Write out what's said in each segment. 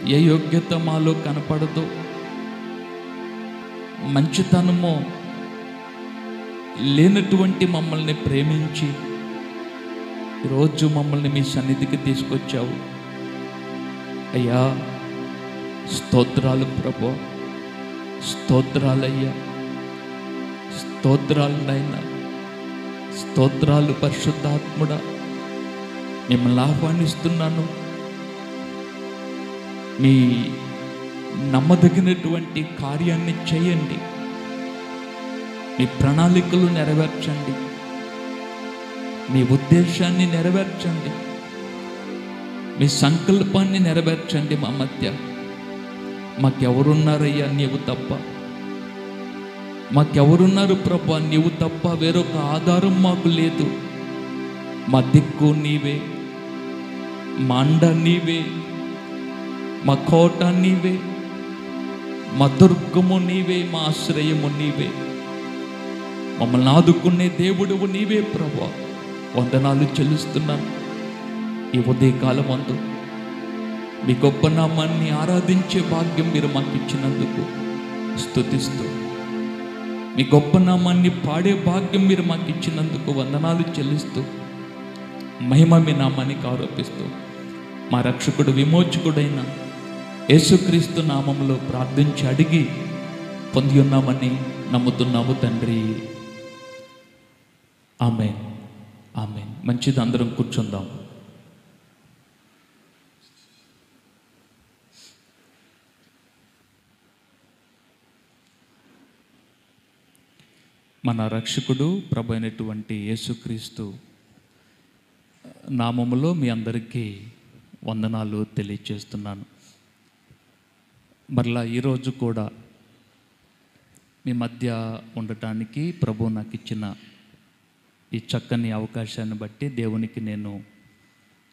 ఏ యోగ్యత మాలో కనపడదో, మంచితనమో లేనటువంటి మమ్మల్ని ప్రేమించి ఈరోజు మమ్మల్ని మీ సన్నిధికి తీసుకొచ్చావు అయ్యా. స్తోత్రాలు ప్రభు, స్తోత్రాలయ్యా, స్తోత్రాలు నాయన, స్తోత్రాలు పరిశుద్ధాత్ముడా. మిమ్మల్ని ఆహ్వానిస్తున్నాను. మీ నమ్మదగినటువంటి కార్యాన్ని చేయండి. మీ ప్రణాళికలు నెరవేర్చండి, మీ ఉద్దేశాన్ని నెరవేర్చండి, మీ సంకల్పాన్ని నెరవేర్చండి. మా మధ్య మాకెవరున్నారయ్యా నీవు తప్ప? మాకెవరున్నారు ప్రభా? నీవు తప్ప వేరొక ఆధారం మాకు లేదు. మా దిక్కు నీవే, మా అండ నీవే, మా కోట నీవే, మా దుర్గము నీవే, మా ఆశ్రయము నీవే, మమ్మల్ని ఆదుకునే దేవుడువు నీవే ప్రభా. వందనాలు చెల్లిస్తున్నాను. ఈ ఉదయకాలమందు మీ గొప్ప నామాన్ని ఆరాధించే భాగ్యం మీరు మాకు ఇచ్చినందుకు స్తుతిస్తూ, మీ గొప్ప నామాన్ని పాడే భాగ్యం మీరు మాకు ఇచ్చినందుకు వందనాలు చెల్లిస్తూ, మహిమ మీ నామానికి ఆరోపిస్తూ, మా రక్షకుడు విమోచకుడైన యేసుక్రీస్తు నామంలో ప్రార్థించి అడిగి పొంది ఉన్నామని నమ్ముతున్నాము తండ్రి. ఆమేన్, ఆమేన్. మంచిది, అందరం కూర్చుందాం. మన రక్షకుడు ప్రభు అయినటువంటి యేసుక్రీస్తు నామములో మీ అందరికీ వందనాలు తెలియచేస్తున్నాను. మరలా ఈరోజు కూడా మీ మధ్య ఉండటానికి ప్రభు నాకు ఇచ్చిన ఈ చక్కని అవకాశాన్ని బట్టి దేవునికి నేను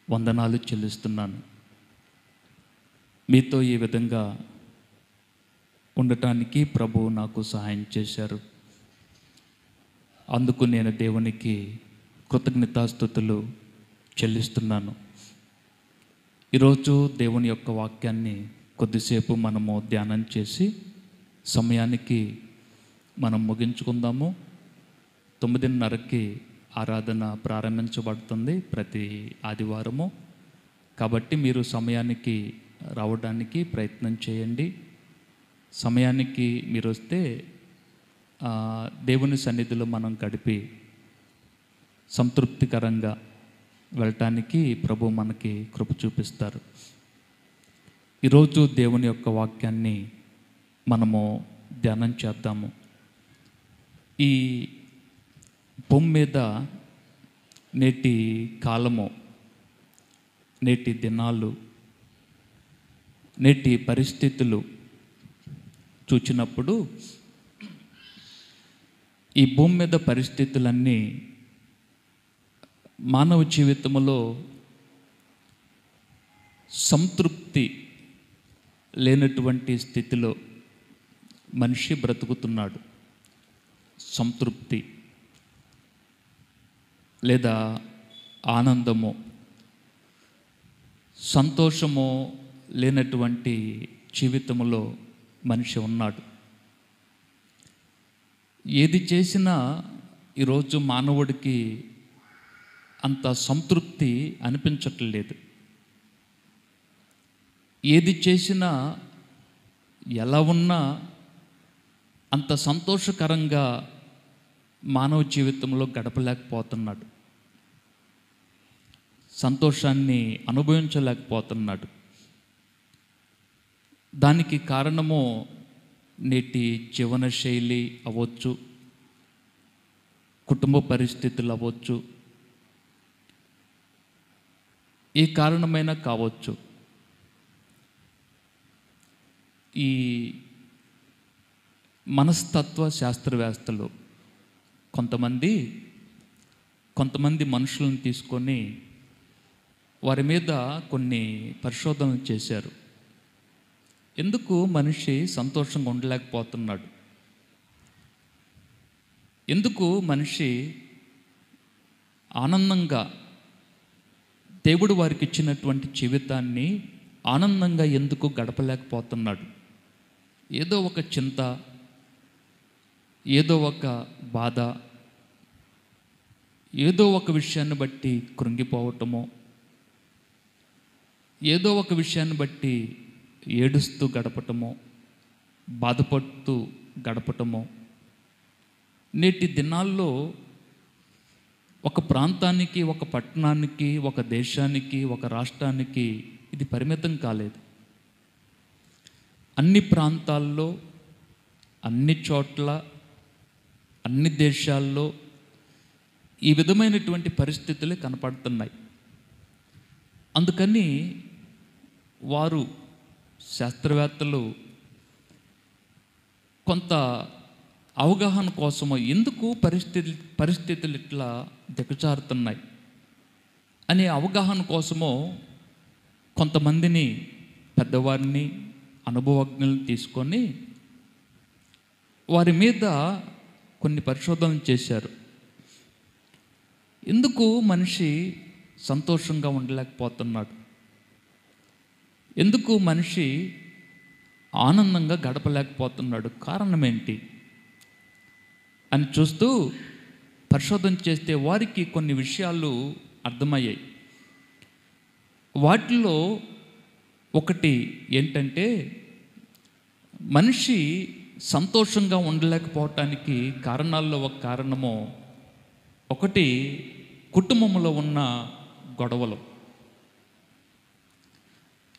వందనాలు చెల్లిస్తున్నాను. మీతో ఈ విధంగా ఉండటానికి ప్రభు నాకు సహాయం చేశారు. అందుకు నేను దేవునికి కృతజ్ఞతాస్తుతులు చెల్లిస్తున్నాను. ఈరోజు దేవుని యొక్క వాక్యాన్ని కొద్దిసేపు మనము ధ్యానం చేసి సమయానికి మనం ముగించుకుందాము. 9:30కి ఆరాధన ప్రారంభించబడుతుంది ప్రతి ఆదివారము. కాబట్టి మీరు సమయానికి రావడానికి ప్రయత్నం చేయండి. సమయానికి మీరు వస్తే దేవుని సన్నిధిలో మనం గడిపి సంతృప్తికరంగా వెళ్ళటానికి ప్రభు మనకి కృప చూపిస్తారు. ఈరోజు దేవుని యొక్క వాక్యాన్ని మనము ధ్యానం చేద్దాము. ఈ భూమి మీద నేటి కాలము, నేటి దినాలు, నేటి పరిస్థితులు చూచినప్పుడు ఈ భూమి మీద పరిస్థితులన్నీ మానవ జీవితంలో సంతృప్తి లేనటువంటి స్థితిలో మనిషి బ్రతుకుతున్నాడు. సంతృప్తి లేదా ఆనందము, సంతోషము లేనటువంటి జీవితంలో మనిషి ఉన్నాడు. ఏది చేసినా ఈరోజు మానవుడికి అంత సంతృప్తి అనిపించట్లేదు. ఏది చేసినా ఎలా ఉన్నా అంత సంతోషకరంగా మానవ జీవితంలో గడపలేకపోతున్నాడు, సంతోషాన్ని అనుభవించలేకపోతున్నాడు. దానికి కారణము నేటి జీవన శైలి అవ్వచ్చు, కుటుంబ పరిస్థితులు అవ్వచ్చు, ఏ కారణమైనా కావచ్చు. ఈ మనస్తత్వ శాస్త్రవేత్తలు కొంతమంది మనుషులను తీసుకొని వారి మీద కొన్ని పరిశోధనలు చేశారు. ఎందుకు మనిషి సంతోషంగా ఉండలేకపోతున్నాడు, ఎందుకు మనిషి ఆనందంగా దేవుడు వారికి ఇచ్చినటువంటి జీవితాన్ని ఆనందంగా ఎందుకు గడపలేకపోతున్నాడు? ఏదో ఒక చింత, ఏదో ఒక బాధ, ఏదో ఒక విషయాన్ని బట్టి కృంగిపోవటమో, ఏదో ఒక విషయాన్ని బట్టి ఏడుస్తూ గడపటమో, బాధపడుతూ గడపటమో. నేటి దినాల్లో ఒక ప్రాంతానికి, ఒక పట్టణానికి, ఒక దేశానికి, ఒక రాష్ట్రానికి ఇది పరిమితం కాలేదు. అన్ని ప్రాంతాల్లో, అన్ని చోట్ల, అన్ని దేశాల్లో ఈ విధమైనటువంటి పరిస్థితులే కనపడుతున్నాయి. అందుకని వారు, శాస్త్రవేత్తలు కొంత అవగాహన కోసమో ఎందుకు పరిస్థితులు ఇట్లా దిగజారుతున్నాయి అనే అవగాహన కోసమో కొంతమందిని, పెద్దవారిని, అనుభవజ్ఞులను తీసుకొని వారి మీద కొన్ని పరిశోధనలు చేశారు. ఎందుకు మనిషి సంతోషంగా ఉండలేకపోతున్నాడు? ఎందుకు మనిషి ఆనందంగా గడపలేకపోతున్నాడు? కారణం ఏంటి అని చూస్తూ పరిశోధన చేస్తే వారికి కొన్ని విషయాలు అర్థమయ్యాయి. వాటిలో ఒకటి ఏంటంటే, మనిషి సంతోషంగా ఉండలేకపోవటానికి కారణాల్లో ఒక కారణము, ఒకటి కుటుంబంలో ఉన్న గొడవలు,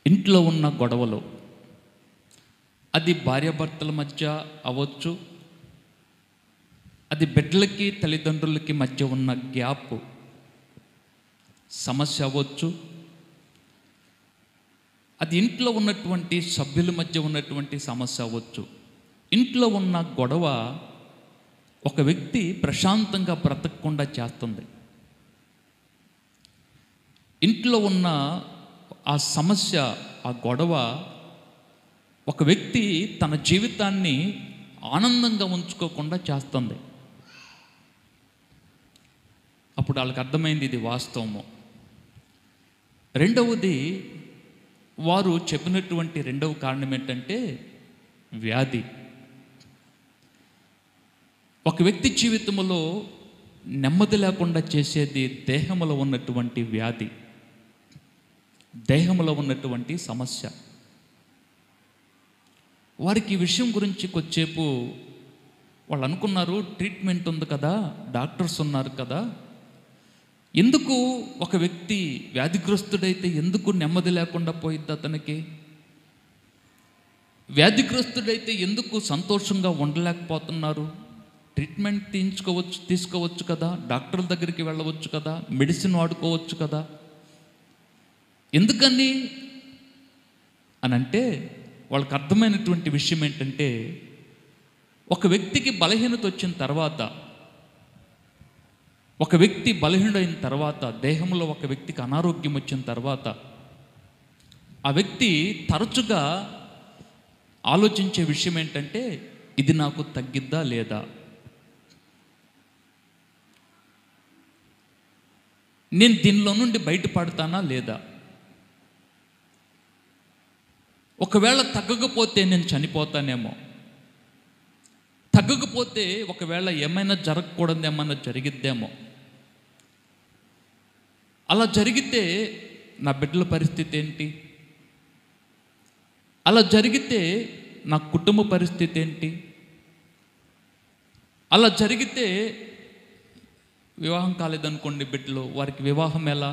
ఇంట్లో ఉన్న గొడవలు. అది భార్యాభర్తల మధ్య అవ్వచ్చు, అది బిడ్డలకి తల్లిదండ్రులకి మధ్య ఉన్న గ్యాప్ సమస్య అవ్వచ్చు, అది ఇంట్లో ఉన్నటువంటి సభ్యుల మధ్య ఉన్నటువంటి సమస్య అవ్వచ్చు. ఇంట్లో ఉన్న గొడవ ఒక వ్యక్తి ప్రశాంతంగా బ్రతకకుండా చేస్తుంది. ఇంట్లో ఉన్న ఆ సమస్య, ఆ గొడవ ఒక వ్యక్తి తన జీవితాన్ని ఆనందంగా ఉంచుకోకుండా చేస్తుంది. అప్పుడు వాళ్ళకి అర్థమైంది ఇది వాస్తవము. రెండవది, వారు చెప్పినటువంటి రెండవ కారణం ఏంటంటే వ్యాధి. ఒక వ్యక్తి జీవితంలో నెమ్మది లేకుండా చేసేది దేహంలో ఉన్నటువంటి వ్యాధి, దేహంలో ఉన్నటువంటి సమస్య. వారికి ఈ విషయం గురించి కొద్దిసేపు వాళ్ళు అనుకున్నారు, ట్రీట్మెంట్ ఉంది కదా, డాక్టర్స్ ఉన్నారు కదా, ఎందుకు ఒక వ్యక్తి వ్యాధిగ్రస్తుడైతే ఎందుకు నెమ్మది లేకుండా పోయిద్ది అతనికి? వ్యాధిగ్రస్తుడైతే ఎందుకు సంతోషంగా ఉండలేకపోతున్నారు? ట్రీట్మెంట్ తీసుకోవచ్చు కదా, డాక్టర్ల దగ్గరికి వెళ్ళవచ్చు కదా, మెడిసిన్ వాడుకోవచ్చు కదా, ఎందుకని అని అంటే వాళ్ళకి అర్థమైనటువంటి విషయం ఏంటంటే, ఒక వ్యక్తికి బలహీనత వచ్చిన తర్వాత, ఒక వ్యక్తి బలహీనుడైన తర్వాత, దేహంలో ఒక వ్యక్తికి అనారోగ్యం వచ్చిన తర్వాత ఆ వ్యక్తి తరచుగా ఆలోచించే విషయం ఏంటంటే, ఇది నాకు తగ్గిద్దా లేదా, నేను దీనిలో నుండి బయటపడతానా లేదా, ఒకవేళ తగ్గకపోతే నేను చనిపోతానేమో, తగ్గకపోతే ఒకవేళ ఏమైనా జరగకూడదు, ఏమైనా జరిగిద్దేమో, అలా జరిగితే నా బిడ్డల పరిస్థితి ఏంటి, అలా జరిగితే నా కుటుంబ పరిస్థితి ఏంటి, అలా జరిగితే వివాహం కాలేదనుకోండి బిడ్డలు, వారికి వివాహం ఎలా?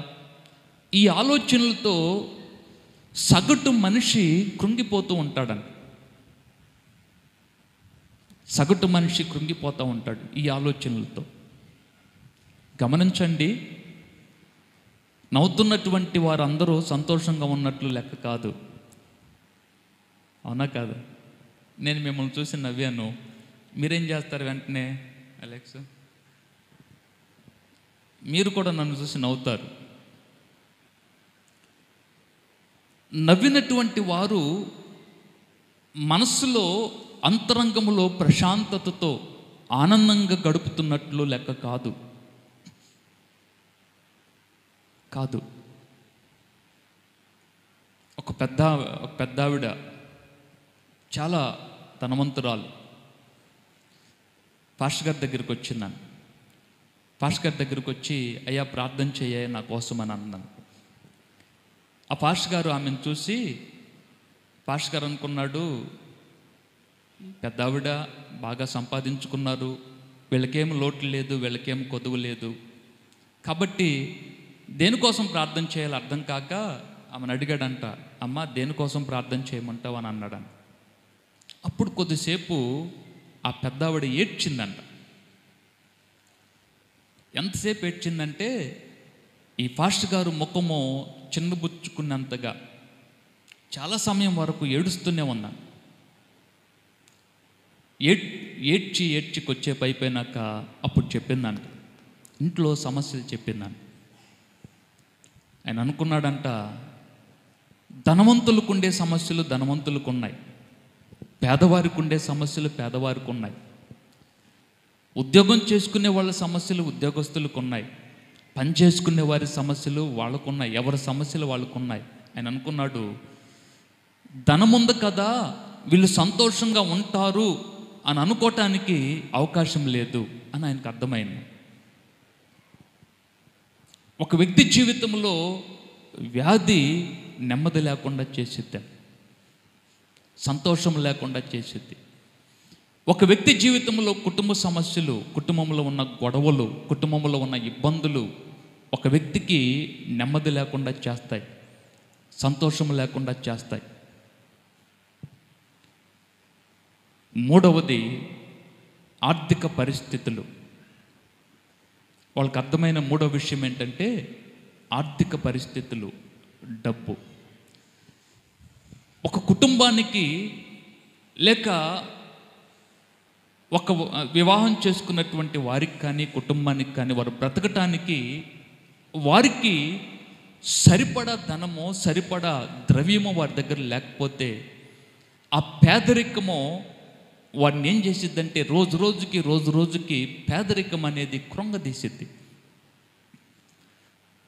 ఈ ఆలోచనలతో సగటు మనిషి కృంగిపోతూ ఉంటాడండి. సగటు మనిషి కృంగిపోతూ ఉంటాడు ఈ ఆలోచనలతో. గమనించండి, నవ్వుతున్నటువంటి వారందరూ సంతోషంగా ఉన్నట్లు లెక్క కాదు. అవునా కాదు? నేను మిమ్మల్ని చూసి నవ్వాను, మీరేం చేస్తారు వెంటనే? అలెక్స్, మీరు కూడా నన్ను చూసి నవ్వుతారు. నవ్వినటువంటి వారు మనస్సులో, అంతరంగములో ప్రశాంతతతో ఆనందంగా గడుపుతున్నట్లు లెక్క కాదు. కాదు. ఒక ఒక పెద్దావిడ, చాలా ధనవంతురాలు, పాస్టర్ గారి దగ్గరికి వచ్చిందని. పాస్టర్ గారి దగ్గరికి వచ్చి, అయ్యా ప్రార్థన చేయ నా కోసం అని అన్నాను. ఆ పాస్టర్ గారు ఆమెను చూసి, పాస్టర్ గారు అనుకున్నాడు, పెద్దావిడ బాగా సంపాదించుకున్నారు, వీళ్ళకేం లోటు లేదు, వీళ్ళకేం కొదువు లేదు, కాబట్టి దేనికోసం ప్రార్థన చేయాలో అర్థం కాక ఆమెను అడిగాడంట, అమ్మ దేనికోసం ప్రార్థన చేయమంటావు అని అన్నాడంట. అప్పుడు కొద్దిసేపు ఆ పెద్దావిడ ఏడ్చిందంట. ఎంతసేపు ఏడ్చిందంటే ఈ పాస్టర్ గారు ముఖము చిన్నబుచ్చుకున్నంతగా చాలా సమయం వరకు ఏడుస్తూనే ఉన్నాను. ఏడ్చి కొచ్చేపు అయిపోయినాక అప్పుడు చెప్పిందంట, ఇంట్లో సమస్యలు చెప్పిందంట. ఆయన అనుకున్నాడంట, ధనవంతులకు ఉండే సమస్యలు ధనవంతులకు ఉన్నాయి, పేదవారికి ఉండే సమస్యలు పేదవారికి ఉన్నాయి, ఉద్యోగం చేసుకునే వాళ్ళ సమస్యలు ఉద్యోగస్తులకు ఉన్నాయి, పని చేసుకునే వారి సమస్యలు వాళ్ళకున్నాయి, ఎవరి సమస్యలు వాళ్ళకున్నాయి. ఆయన అనుకున్నాడు, ధనం ఉంది కదా వీళ్ళు సంతోషంగా ఉంటారు అని అనుకోవటానికి అవకాశం లేదు అని ఆయనకు అర్థమైంది. ఒక వ్యక్తి జీవితంలో వ్యాధి నెమ్మది లేకుండా చేసిద్ది, సంతోషం లేకుండా చేసిద్ది. ఒక వ్యక్తి జీవితంలో కుటుంబ సమస్యలు, కుటుంబంలో ఉన్న గొడవలు, కుటుంబంలో ఉన్న ఇబ్బందులు ఒక వ్యక్తికి నెమ్మది లేకుండా చేస్తాయి, సంతోషం లేకుండా చేస్తాయి. మూడవది ఆర్థిక పరిస్థితులు. వాళ్ళకి అర్థమైన మూడవ విషయం ఏంటంటే ఆర్థిక పరిస్థితులు, డబ్బు. ఒక కుటుంబానికి లేక ఒక వివాహం చేసుకున్నటువంటి వారికి కానీ కుటుంబానికి కానీ వారు బ్రతకటానికి వారికి సరిపడా ధనమో సరిపడా ద్రవ్యమో వారి దగ్గర లేకపోతే ఆ పేదరికమో వారిని ఏం చేసిద్దంటే రోజు రోజుకి పేదరికం అనేది కృంగదీసిద్ది.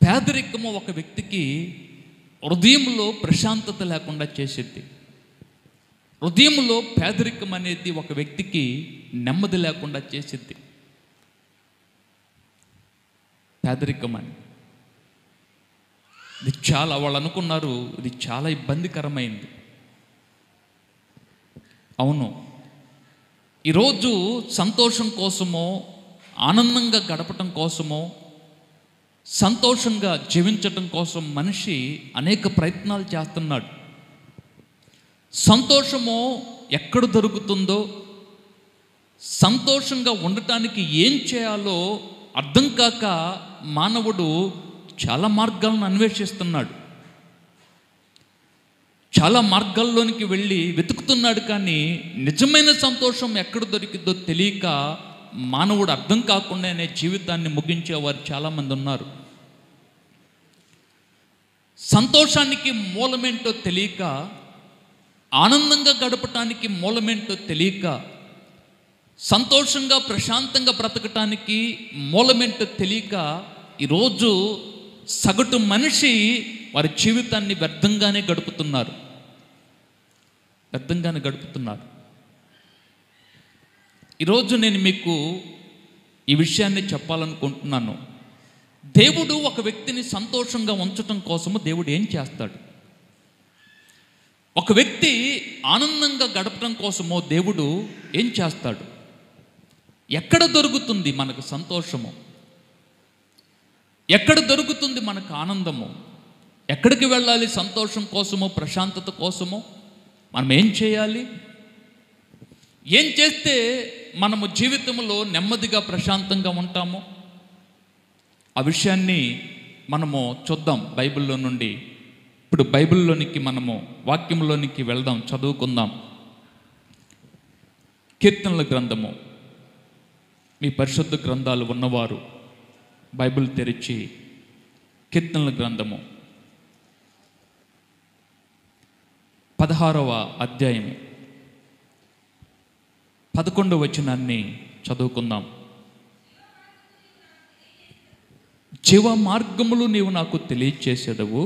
పేదరికము ఒక వ్యక్తికి హృదయంలో ప్రశాంతత లేకుండా చేసిద్ది. హృదయంలో పేదరికం అనేది ఒక వ్యక్తికి నెమ్మది లేకుండా చేసిద్ది. పేదరికం అని ఇది చాలా, వాళ్ళు అనుకున్నారు ఇది చాలా ఇబ్బందికరమైంది. అవును, ఈరోజు సంతోషం కోసమో ఆనందంగా గడపటం కోసమో సంతోషంగా జీవించటం కోసం మనిషి అనేక ప్రయత్నాలు చేస్తున్నాడు. సంతోషము ఎక్కడ దొరుకుతుందో, సంతోషంగా ఉండటానికి ఏం చేయాలో అర్థం కాక మానవుడు చాలా మార్గాలను అన్వేషిస్తున్నాడు, చాలా మార్గాల్లోనికి వెళ్ళి వెతుకుతున్నాడు. కానీ నిజమైన సంతోషం ఎక్కడ దొరికిందో తెలియక మానవుడు అర్థం కాకుండానే జీవితాన్ని ముగించేవారు చాలామంది ఉన్నారు. సంతోషానికి మూలమేంటో తెలియక, ఆనందంగా గడపటానికి మూలమేంటో తెలియక, సంతోషంగా ప్రశాంతంగా బ్రతకటానికి మూలమేంటో తెలియక ఈరోజు సగటు మనిషి వారి జీవితాన్ని వ్యర్థంగానే గడుపుతున్నారు. ఈరోజు నేను మీకు ఈ విషయాన్ని చెప్పాలనుకుంటున్నాను. దేవుడు ఒక వ్యక్తిని సంతోషంగా ఉంచటం కోసము దేవుడు ఏం చేస్తాడు? ఒక వ్యక్తి ఆనందంగా గడపడం కోసమో దేవుడు ఏం చేస్తాడు? ఎక్కడ దొరుకుతుంది మనకు సంతోషము? ఎక్కడ దొరుకుతుంది మనకు ఆనందము? ఎక్కడికి వెళ్ళాలి సంతోషం కోసమో ప్రశాంతత కోసమో? మనం ఏం చేయాలి? ఏం చేస్తే మనము జీవితంలో నెమ్మదిగా ప్రశాంతంగా ఉంటాము? ఆ విషయాన్ని మనము చూద్దాం బైబిల్లో నుండి. ఇప్పుడు బైబిల్లోనికి మనము వాక్యంలోనికి వెళ్దాం, చదువుకుందాం. కీర్తనల గ్రంథము. మీ పరిశుద్ధ గ్రంథాలు ఉన్నవారు బైబిల్ తెరిచి కీర్తనల గ్రంథము 16వ అధ్యాయము 11వ వచనాన్ని చదువుకుందాం. జీవ మార్గములు నీవు నాకు తెలియచేసేదవు,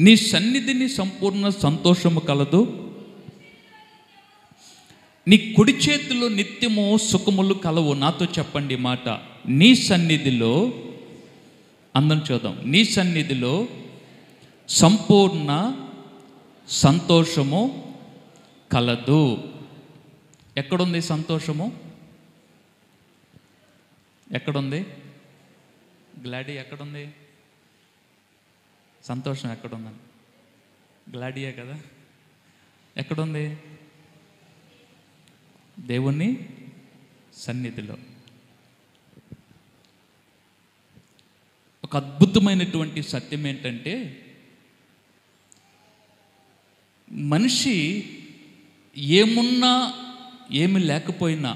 నీ సన్నిధిని సంపూర్ణ సంతోషము కలదు, నీ కుడి చేతిలో నిత్యము సుఖములు కలవు. నాతో చెప్పండి ఈ మాట. నీ సన్నిధిలో, అందరం చూద్దాం, నీ సన్నిధిలో సంపూర్ణ సంతోషము కలదు. ఎక్కడుంది సంతోషము? ఎక్కడుంది? గ్లాడీ ఎక్కడుంది? సంతోషం ఎక్కడుందని? గ్లాడీయే కదా. ఎక్కడుంది? దేవుని సన్నిధిలో. ఒక అద్భుతమైనటువంటి సత్యం ఏంటంటే, మనిషి ఏమున్నా ఏమి లేకపోయినా,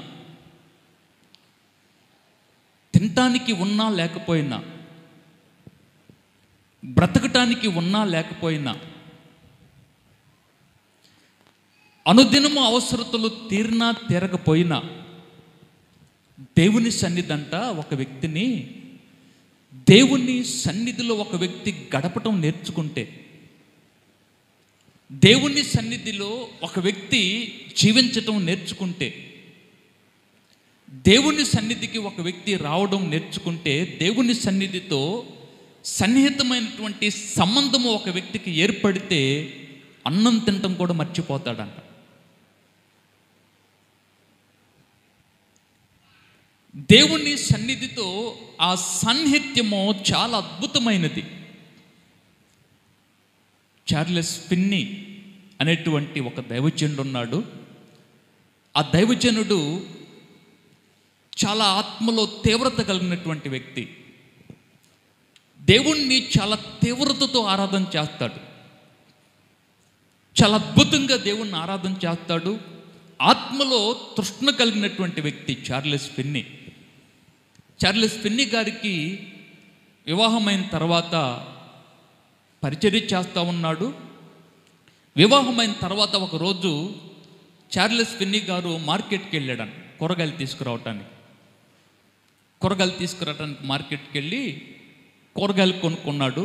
తినటానికి ఉన్నా లేకపోయినా, బ్రతకటానికి ఉన్నా లేకపోయినా, అనుదినము అవసరతలు తీరినా తీరకపోయినా, దేవుని సన్నిధంట ఒక వ్యక్తిని, దేవుని సన్నిధిలో ఒక వ్యక్తి గడపటం నేర్చుకుంటే, దేవుని సన్నిధిలో ఒక వ్యక్తి జీవించటం నేర్చుకుంటే, దేవుని సన్నిధికి ఒక వ్యక్తి రావడం నేర్చుకుంటే, దేవుని సన్నిధితో సన్నిహితమైనటువంటి సంబంధము ఒక వ్యక్తికి ఏర్పడితే అన్నం తినటం కూడా మర్చిపోతాడంట. దేవుని సన్నిధితో ఆ సాన్నిహిత్యము చాలా అద్భుతమైనది. చార్లెస్ ఫిన్నీ అనేటువంటి ఒక దైవజనుడు ఉన్నాడు. ఆ దైవజనుడు చాలా ఆత్మలో తీవ్రత కలిగినటువంటి వ్యక్తి. దేవుణ్ణి చాలా తీవ్రతతో ఆరాధన చేస్తాడు. చాలా అద్భుతంగా దేవుణ్ణి ఆరాధన చేస్తాడు. ఆత్మలో తృష్ణ కలిగినటువంటి వ్యక్తి చార్లెస్ ఫిన్నీ. చార్లెస్ ఫిన్నీ గారికి వివాహమైన తర్వాత పరిచర్య చేస్తూ ఉన్నాడు. వివాహమైన తర్వాత ఒకరోజు చార్లెస్ ఫిన్నీ గారు మార్కెట్కి వెళ్ళాడు కూరగాయలు తీసుకురావటానికి. మార్కెట్కి వెళ్ళి కూరగాయలు కొనుక్కున్నాడు.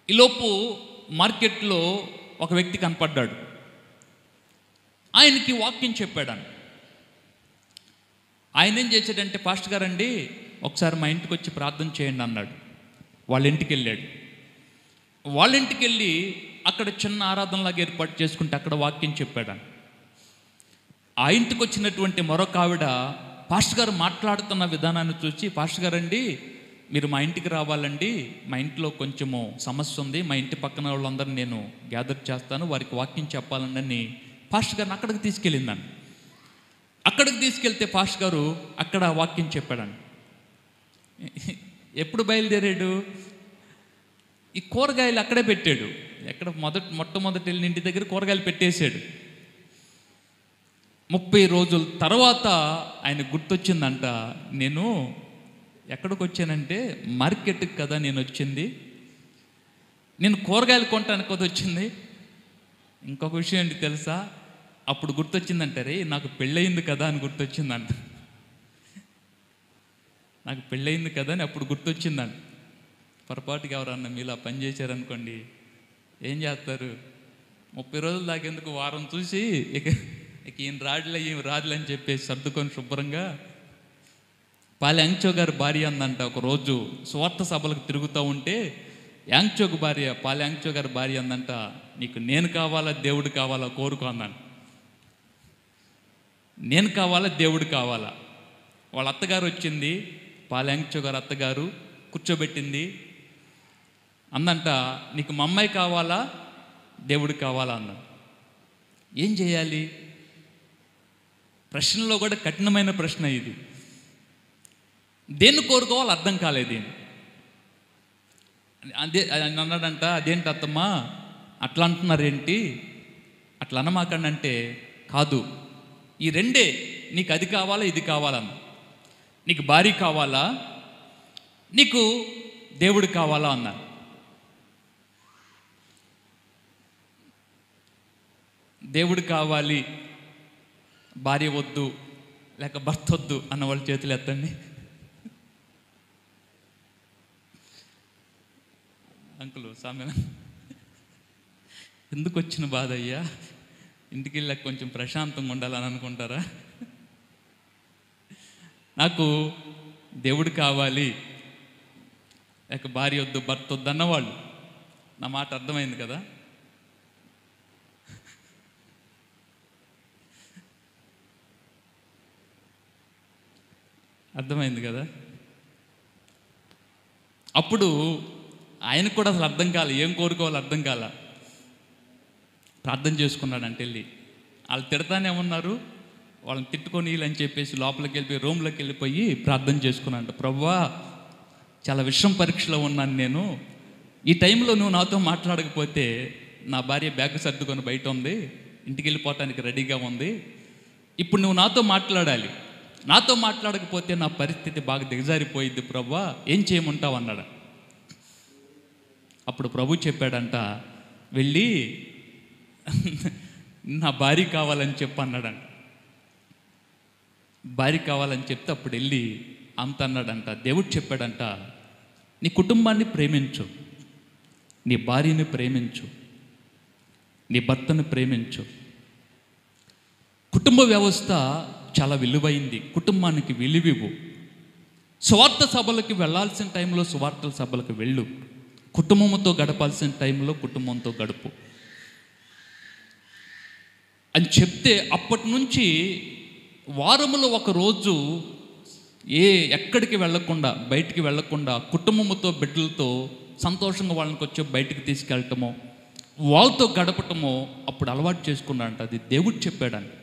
ఈలోపు మార్కెట్లో ఒక వ్యక్తి కనపడ్డాడు. ఆయనకి వాక్యం చెప్పాడు. ఆయన ఏం చేశాడంటే, పాస్టర్ గారండి ఒకసారి మా ఇంటికి వచ్చి ప్రార్థన చేయండి అన్నాడు. వాళ్ళ ఇంటికి వెళ్ళాడు. వాళ్ళ ఇంటికి వెళ్ళి అక్కడ చిన్న ఆరాధనలాగా ఏర్పాటు చేసుకుంటే అక్కడ వాక్యం చెప్పాడు. ఆ ఇంటికి వచ్చినటువంటి మరొక ఆవిడ పాస్టర్ గారు మాట్లాడుతున్న విధానాన్ని చూసి, పాస్టర్ గారండి మీరు మా ఇంటికి రావాలండి, మా ఇంట్లో కొంచెము సమస్య ఉంది, మా ఇంటి పక్కన వాళ్ళందరూ నేను గ్యాదర్ చేస్తాను, వారికి వాక్యం చెప్పాలని పాస్టర్ గారిని అక్కడికి తీసుకెళ్ళిందని. అక్కడికి తీసుకెళ్తే పాస్టర్ గారు అక్కడ వాక్యం చెప్పాడని. ఎప్పుడు బయలుదేరాడు? ఈ కూరగాయలు అక్కడే పెట్టాడు. ఎక్కడ మొట్టమొదటి వెళ్ళిన ఇంటి దగ్గర కూరగాయలు పెట్టేశాడు. 30 రోజుల తర్వాత ఆయన గుర్తొచ్చిందంట, నేను ఎక్కడికి వచ్చానంటే మార్కెట్కి కదా నేను వచ్చింది, నేను కూరగాయలు కొనటానికి కదా వచ్చింది. ఇంకొక విషయం ఏంటి తెలుసా? అప్పుడు గుర్తొచ్చిందంటారే, నాకు పెళ్ళయింది కదా అని గుర్తొచ్చిందంట. నాకు పెళ్ళయింది కదా అని అప్పుడు గుర్తొచ్చిందంట. పొరపాటుగా ఎవరన్నా మీలా పని చేశారనుకోండి, ఏం చేస్తారు? 30 రోజులు దాకేందుకు వారం చూసి ఇక ఈయన రాదులే అని చెప్పేసి సర్దుకొని శుభ్రంగా. పాలి యాంగ్చో గారి భార్య అందంట, ఒకరోజు స్వార్థ సభలకు తిరుగుతూ ఉంటే యాంగ్చోకు భార్య, పాలి యాంగ్చో గారి భార్య అందంట, నీకు నేను కావాలా దేవుడు కావాలా కోరుకో అందంట. నేను కావాలా దేవుడు కావాలా? వాళ్ళ అత్తగారు వచ్చింది, పాలి యాంగ్చో గారు అత్తగారు కూర్చోబెట్టింది. అందంట, నీకు మా అమ్మాయి కావాలా దేవుడు కావాలా అన్న. ఏం చేయాలి? ప్రశ్నలో కూడా కఠినమైన ప్రశ్న ఇది. దేన్ని కోరుకోవాలో అర్థం కాలేదు. అదే అన్నాడంట, అదేంటి అత్తమ్మా అట్లా అంటున్నారేంటి, అట్లా అనమాకండి అంటే, కాదు ఈ రెండే, నీకు అది కావాలా ఇది కావాలన్న. నీకు భార్య కావాలా, నీకు దేవుడు కావాలా అన్నారు. దేవుడు కావాలి, భార్య వద్దు, లేక భర్త వద్దు అన్న వాళ్ళ చేతులు ఎత్తండి. అంకులు సామెన ఎందుకు వచ్చిన బాధ అయ్యా, ఇంటికి వెళ్ళాక కొంచెం ప్రశాంతంగా ఉండాలని అనుకుంటారా? నాకు దేవుడు కావాలి, లేక భార్య వద్దు, భర్త వద్దు అన్నవాళ్ళు, నా మాట అర్థమైంది కదా? అర్థమైంది కదా? అప్పుడు ఆయనకు కూడా అసలు అర్థం కాలే, ఏం కోరుకోవాలో అర్థం కాల. ప్రార్థన చేసుకున్నాడంటే వెళ్ళి, వాళ్ళు తిడతానే ఉన్నారు, వాళ్ళని తిట్టుకొని అని చెప్పేసి లోపలికి వెళ్ళిపోయి రూమ్లోకి వెళ్ళిపోయి ప్రార్థన చేసుకున్నాడు. ప్రభువా, చాలా విషం పరీక్షలో ఉన్నాను నేను, ఈ టైంలో నువ్వు నాతో మాట్లాడకపోతే నా భార్య బ్యాగ్ సర్దుకొని బయట ఉంది, ఇంటికి వెళ్ళిపోవటానికి రెడీగా ఉంది, ఇప్పుడు నువ్వు నాతో మాట్లాడాలి, నాతో మాట్లాడకపోతే నా పరిస్థితి బాగా దిగజారిపోయింది ప్రభువా, ఏం చేయమంటావు అన్నాడు. అప్పుడు ప్రభు చెప్పాడంట, వెళ్ళి నా భార్య కావాలని చెప్పు అన్నాడంట. భార్య కావాలని చెప్తే అప్పుడు వెళ్ళి అంత అన్నాడంట. దేవుడు చెప్పాడంట, నీ కుటుంబాన్ని ప్రేమించు, నీ భార్యని ప్రేమించు, నీ భర్తను ప్రేమించు. కుటుంబ వ్యవస్థ చాలా విలువైంది, కుటుంబానికి విలువివ్వు. సువార్త సభలకు వెళ్ళాల్సిన టైంలో సువార్తల సభలకు వెళ్ళు, కుటుంబంతో గడపాల్సిన టైంలో కుటుంబంతో గడుపు అని చెప్తే, అప్పటి నుంచి వారములో ఒకరోజు ఎక్కడికి వెళ్ళకుండా, బయటికి వెళ్ళకుండా కుటుంబంతో బిడ్డలతో సంతోషంగా వాళ్ళకి వచ్చి బయటికి తీసుకెళ్ళటమో, వాళ్ళతో గడపటమో అప్పుడు అలవాటు చేసుకున్నాడంట. అది దేవుడు చెప్పాడంట,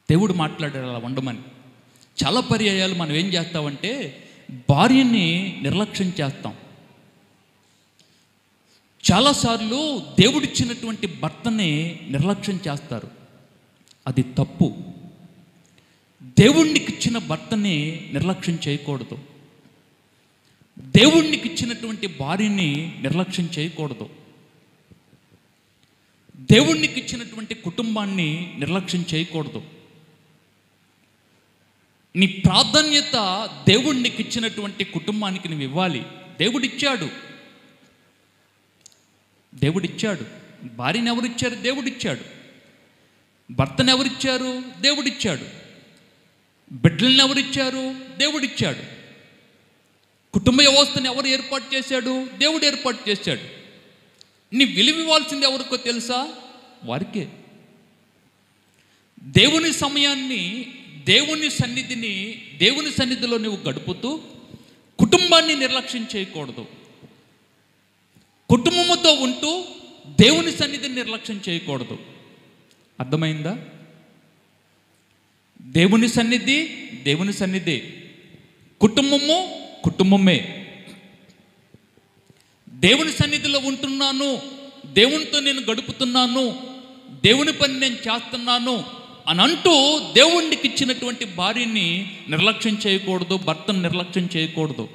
దేవుడు మాట్లాడాడు అలా ఉండమని. చాలా పర్యాయాలు మనం ఏం చేస్తామంటే భార్యని నిర్లక్ష్యం చేస్తాం. చాలాసార్లు దేవుడిచ్చినటువంటి భర్తని నిర్లక్ష్యం చేస్తారు, అది తప్పు. దేవునికి ఇచ్చిన భర్తని నిర్లక్ష్యం చేయకూడదు, దేవునికి ఇచ్చినటువంటి భార్యని నిర్లక్ష్యం చేయకూడదు, దేవునికి ఇచ్చినటువంటి కుటుంబాన్ని నిర్లక్ష్యం చేయకూడదు. నీ ప్రాధాన్యత దేవుడికి ఇచ్చినటువంటి కుటుంబానికి నువ్వు ఇవ్వాలి. దేవుడిచ్చాడు, దేవుడిచ్చాడు. భార్యను ఎవరిచ్చారు? దేవుడిచ్చాడు. భర్తను ఎవరిచ్చారు? దేవుడిచ్చాడు. బిడ్డలను ఎవరిచ్చారు? దేవుడిచ్చాడు. కుటుంబ వ్యవస్థను ఎవరు ఏర్పాటు చేశాడు? దేవుడు ఏర్పాటు చేశాడు. నీ విలువ ఇవ్వాల్సింది ఎవరికో తెలుసా? వారికే. దేవుని సమయాన్ని, దేవుని సన్నిధిలో నువ్వు గడుపుతూ కుటుంబాన్ని నిర్లక్ష్యం చేయకూడదు. కుటుంబముతో ఉంటూ దేవుని సన్నిధిని నిర్లక్ష్యం చేయకూడదు. అర్థమైందా? దేవుని సన్నిధి, కుటుంబమే. దేవుని సన్నిధిలో ఉంటున్నాను, దేవునితో నేను గడుపుతున్నాను, దేవుని పని నేను చేస్తున్నాను అని అంటూ దేవునికి ఇచ్చినటువంటి భార్యని నిర్లక్ష్యం చేయకూడదు, భర్తను నిర్లక్ష్యం చేయకూడదు.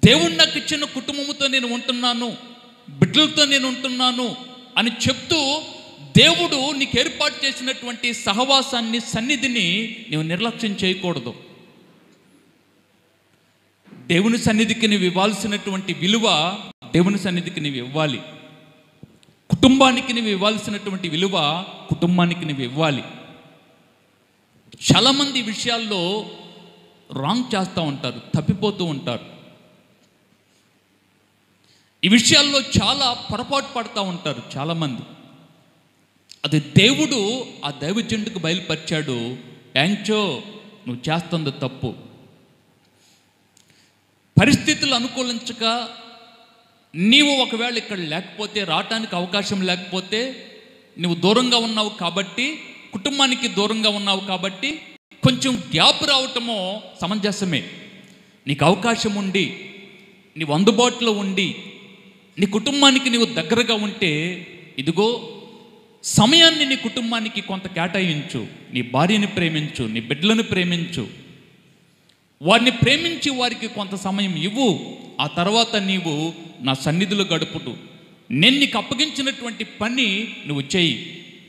దేవుడు నాకు ఇచ్చిన కుటుంబంతో నేను ఉంటున్నాను, బిడ్డలతో నేను ఉంటున్నాను అని చెప్తూ దేవుడు నీకు ఏర్పాటు చేసినటువంటి సహవాసాన్ని, సన్నిధిని నీవు నిర్లక్ష్యం చేయకూడదు. దేవుని సన్నిధికి నీవు ఇవ్వాల్సినటువంటి విలువ దేవుని సన్నిధికి నీవు ఇవ్వాలి. కుటుంబానికి నువ్వు ఇవ్వాల్సినటువంటి విలువ కుటుంబానికి నువ్వు ఇవ్వాలి. చాలామంది విషయాల్లో రాంగ్ చేస్తూ ఉంటారు, తప్పిపోతూ ఉంటారు. ఈ విషయాల్లో చాలా పొరపాటు పడుతూ ఉంటారు చాలామంది. అది దేవుడు ఆ దైవజనుడికి బయలుపరిచాడు, యాంచో నువ్వు చేస్తుంది తప్పు. పరిస్థితులు అనుకూలించక నీవు ఒకవేళ ఇక్కడ లేకపోతే, రావటానికి అవకాశం లేకపోతే, నువ్వు దూరంగా ఉన్నావు కాబట్టి, కుటుంబానికి దూరంగా ఉన్నావు కాబట్టి కొంచెం గ్యాప్ రావటమో సమంజసమే. నీకు అవకాశం ఉండి, నీవు అందుబాటులో ఉండి, నీ కుటుంబానికి నీవు దగ్గరగా ఉంటే, ఇదిగో సమయాన్ని నీ కుటుంబానికి కొంత కేటాయించు. నీ భార్యని ప్రేమించు, నీ బిడ్డలను ప్రేమించు, వారిని ప్రేమించి వారికి కొంత సమయం ఇవ్వు. ఆ తర్వాత నీవు నా సన్నిధిలో గడుపుతూ నేను నీకు అప్పగించినటువంటి పని నువ్వు చేయి.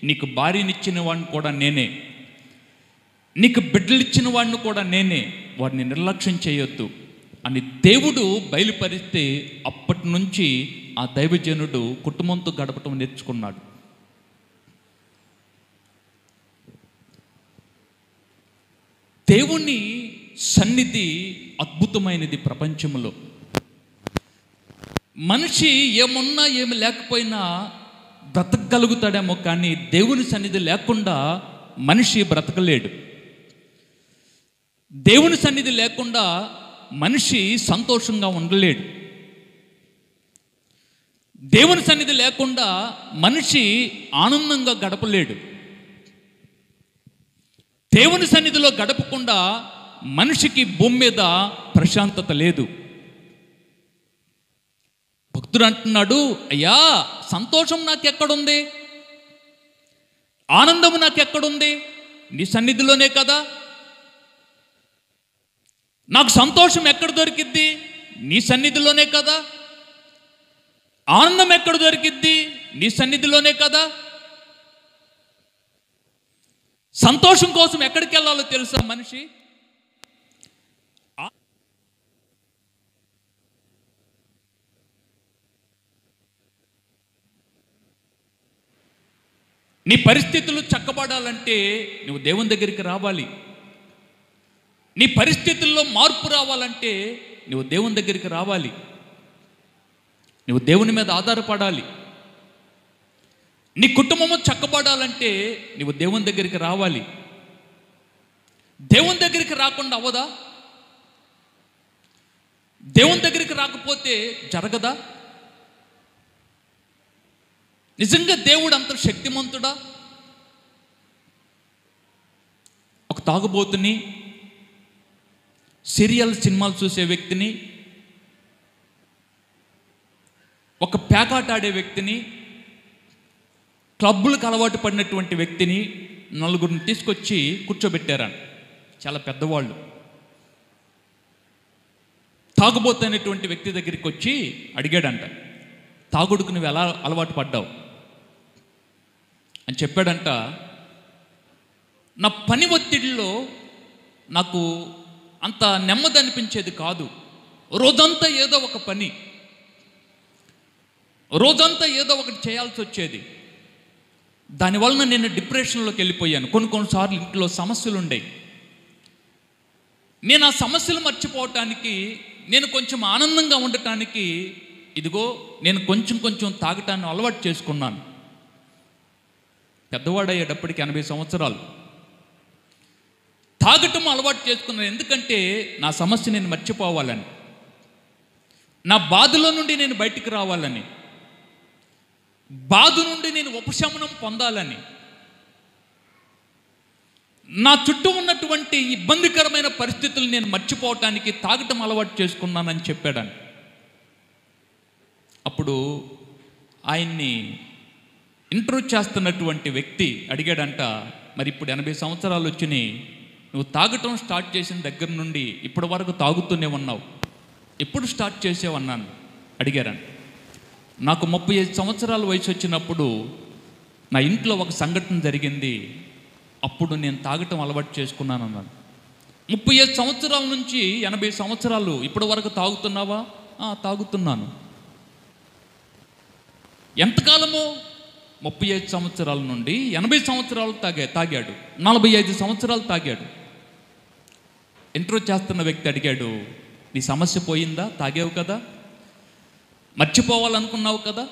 నీకు భార్యనిచ్చిన వాడిని కూడా నేనే, నీకు బిడ్డలు ఇచ్చిన వాడిని కూడా నేనే. వారిని నిర్లక్ష్యం చేయొద్దు. అని దేవుడు బయలుపరిస్తే అప్పటి నుంచి ఆ దైవజనుడు కుటుంబంతో గడపటం నేర్చుకున్నాడు. దేవుని సన్నిధి అద్భుతమైనది. ప్రపంచంలో మనిషి ఏమున్నా ఏమి లేకపోయినా బ్రతకగలుగుతాడేమో, కానీ దేవుని సన్నిధి లేకుండా మనిషి బ్రతకలేడు. దేవుని సన్నిధి లేకుండా మనిషి సంతోషంగా ఉండలేడు. దేవుని సన్నిధి లేకుండా మనిషి ఆనందంగా గడపలేడు. దేవుని సన్నిధిలో గడపకుండా మనిషికి భూమి మీద ప్రశాంతత లేదు. భక్తుడు అంటున్నాడు, అయ్యా సంతోషం నాకెక్కడుంది, ఆనందము నాకెక్కడుంది? నీ సన్నిధిలోనే కదా. నాకు సంతోషం ఎక్కడ దొరికిద్ది? నీ సన్నిధిలోనే కదా. ఆనందం ఎక్కడ దొరికిద్ది? నీ సన్నిధిలోనే కదా. సంతోషం కోసం ఎక్కడికి వెళ్ళాలో తెలుసా మనిషి? నీ పరిస్థితులు చక్కబడాలంటే నువ్వు దేవుని దగ్గరికి రావాలి. నీ పరిస్థితుల్లో మార్పు రావాలంటే నువ్వు దేవుని దగ్గరికి రావాలి. నువ్వు దేవుని మీద ఆధారపడాలి. నీ కుటుంబము చక్కబడాలంటే నువ్వు దేవుని దగ్గరికి రావాలి. దేవుని దగ్గరికి రాకుండా అవ్వదా? దేవుని దగ్గరికి రాకపోతే జరగదా? నిజంగా దేవుడు అంత శక్తిమంతుడా? ఒక తాగుబోతుని, సీరియల్ సినిమాలు చూసే వ్యక్తిని, ఒక పేకాట ఆడే వ్యక్తిని, క్లబ్బులకు అలవాటు పడినటువంటి వ్యక్తిని నలుగురిని తీసుకొచ్చి కూర్చోబెట్టారని. చాలా పెద్దవాళ్ళు. తాగుబోతు అనేటువంటి వ్యక్తి దగ్గరికి వచ్చి అడిగాడంట, తాగుడుకు నువ్వు ఎలా అలవాటు పడ్డావు అని చెప్పాడంట. నా పని ఒత్తిడిలో నాకు అంత నెమ్మది అనిపించేది కాదు. రోజంతా ఏదో ఒక పని, రోజంతా ఏదో ఒకటి చేయాల్సి వచ్చేది. దానివలన నేను డిప్రెషన్లోకి వెళ్ళిపోయాను. కొన్నిసార్లు ఇంట్లో సమస్యలు ఉండేవి. నేను ఆ సమస్యలు మర్చిపోవటానికి, నేను కొంచెం ఆనందంగా ఉండటానికి ఇదిగో నేను కొంచెం తాగటాన్ని అలవాటు చేసుకున్నాను. పెద్దవాడయ్యేటప్పటికి 80 సంవత్సరాలు. తాగటం అలవాటు చేసుకున్నాను. ఎందుకంటే నా సమస్య నేను మర్చిపోవాలని, నా బాధలో నుండి నేను బయటికి రావాలని, బాధ నుండి నేను ఉపశమనం పొందాలని, నా చుట్టూ ఉన్నటువంటి ఇబ్బందికరమైన పరిస్థితులు నేను మర్చిపోవటానికి తాగటం అలవాటు చేసుకున్నానని చెప్పాడని. అప్పుడు ఆయన్ని ఇంటర్వ్యూ చేస్తున్నటువంటి వ్యక్తి అడిగాడంట, మరి ఇప్పుడు 80 సంవత్సరాలు వచ్చినాయి, నువ్వు తాగటం స్టార్ట్ చేసిన దగ్గర నుండి ఇప్పటి వరకు తాగుతూనే ఉన్నావు, ఎప్పుడు స్టార్ట్ చేసావన్నాను అడిగారని. నాకు 35 సంవత్సరాల వయసు వచ్చినప్పుడు నా ఇంట్లో ఒక సంఘటన జరిగింది, అప్పుడు నేను తాగటం అలవాటు చేసుకున్నాను అన్నాను. 35 సంవత్సరాల నుంచి 80 సంవత్సరాలు ఇప్పటి వరకు తాగుతున్నావా? తాగుతున్నాను. ఎంతకాలము? 35 సంవత్సరాల నుండి 80 సంవత్సరాలు తాగాడు. 45 సంవత్సరాలు తాగాడు. ఇంటర్వ్యూ చేస్తున్న వ్యక్తి అడిగాడు, నీ సమస్య పోయిందా? తాగావు కదా, మర్చిపోవాలనుకున్నావు కదా,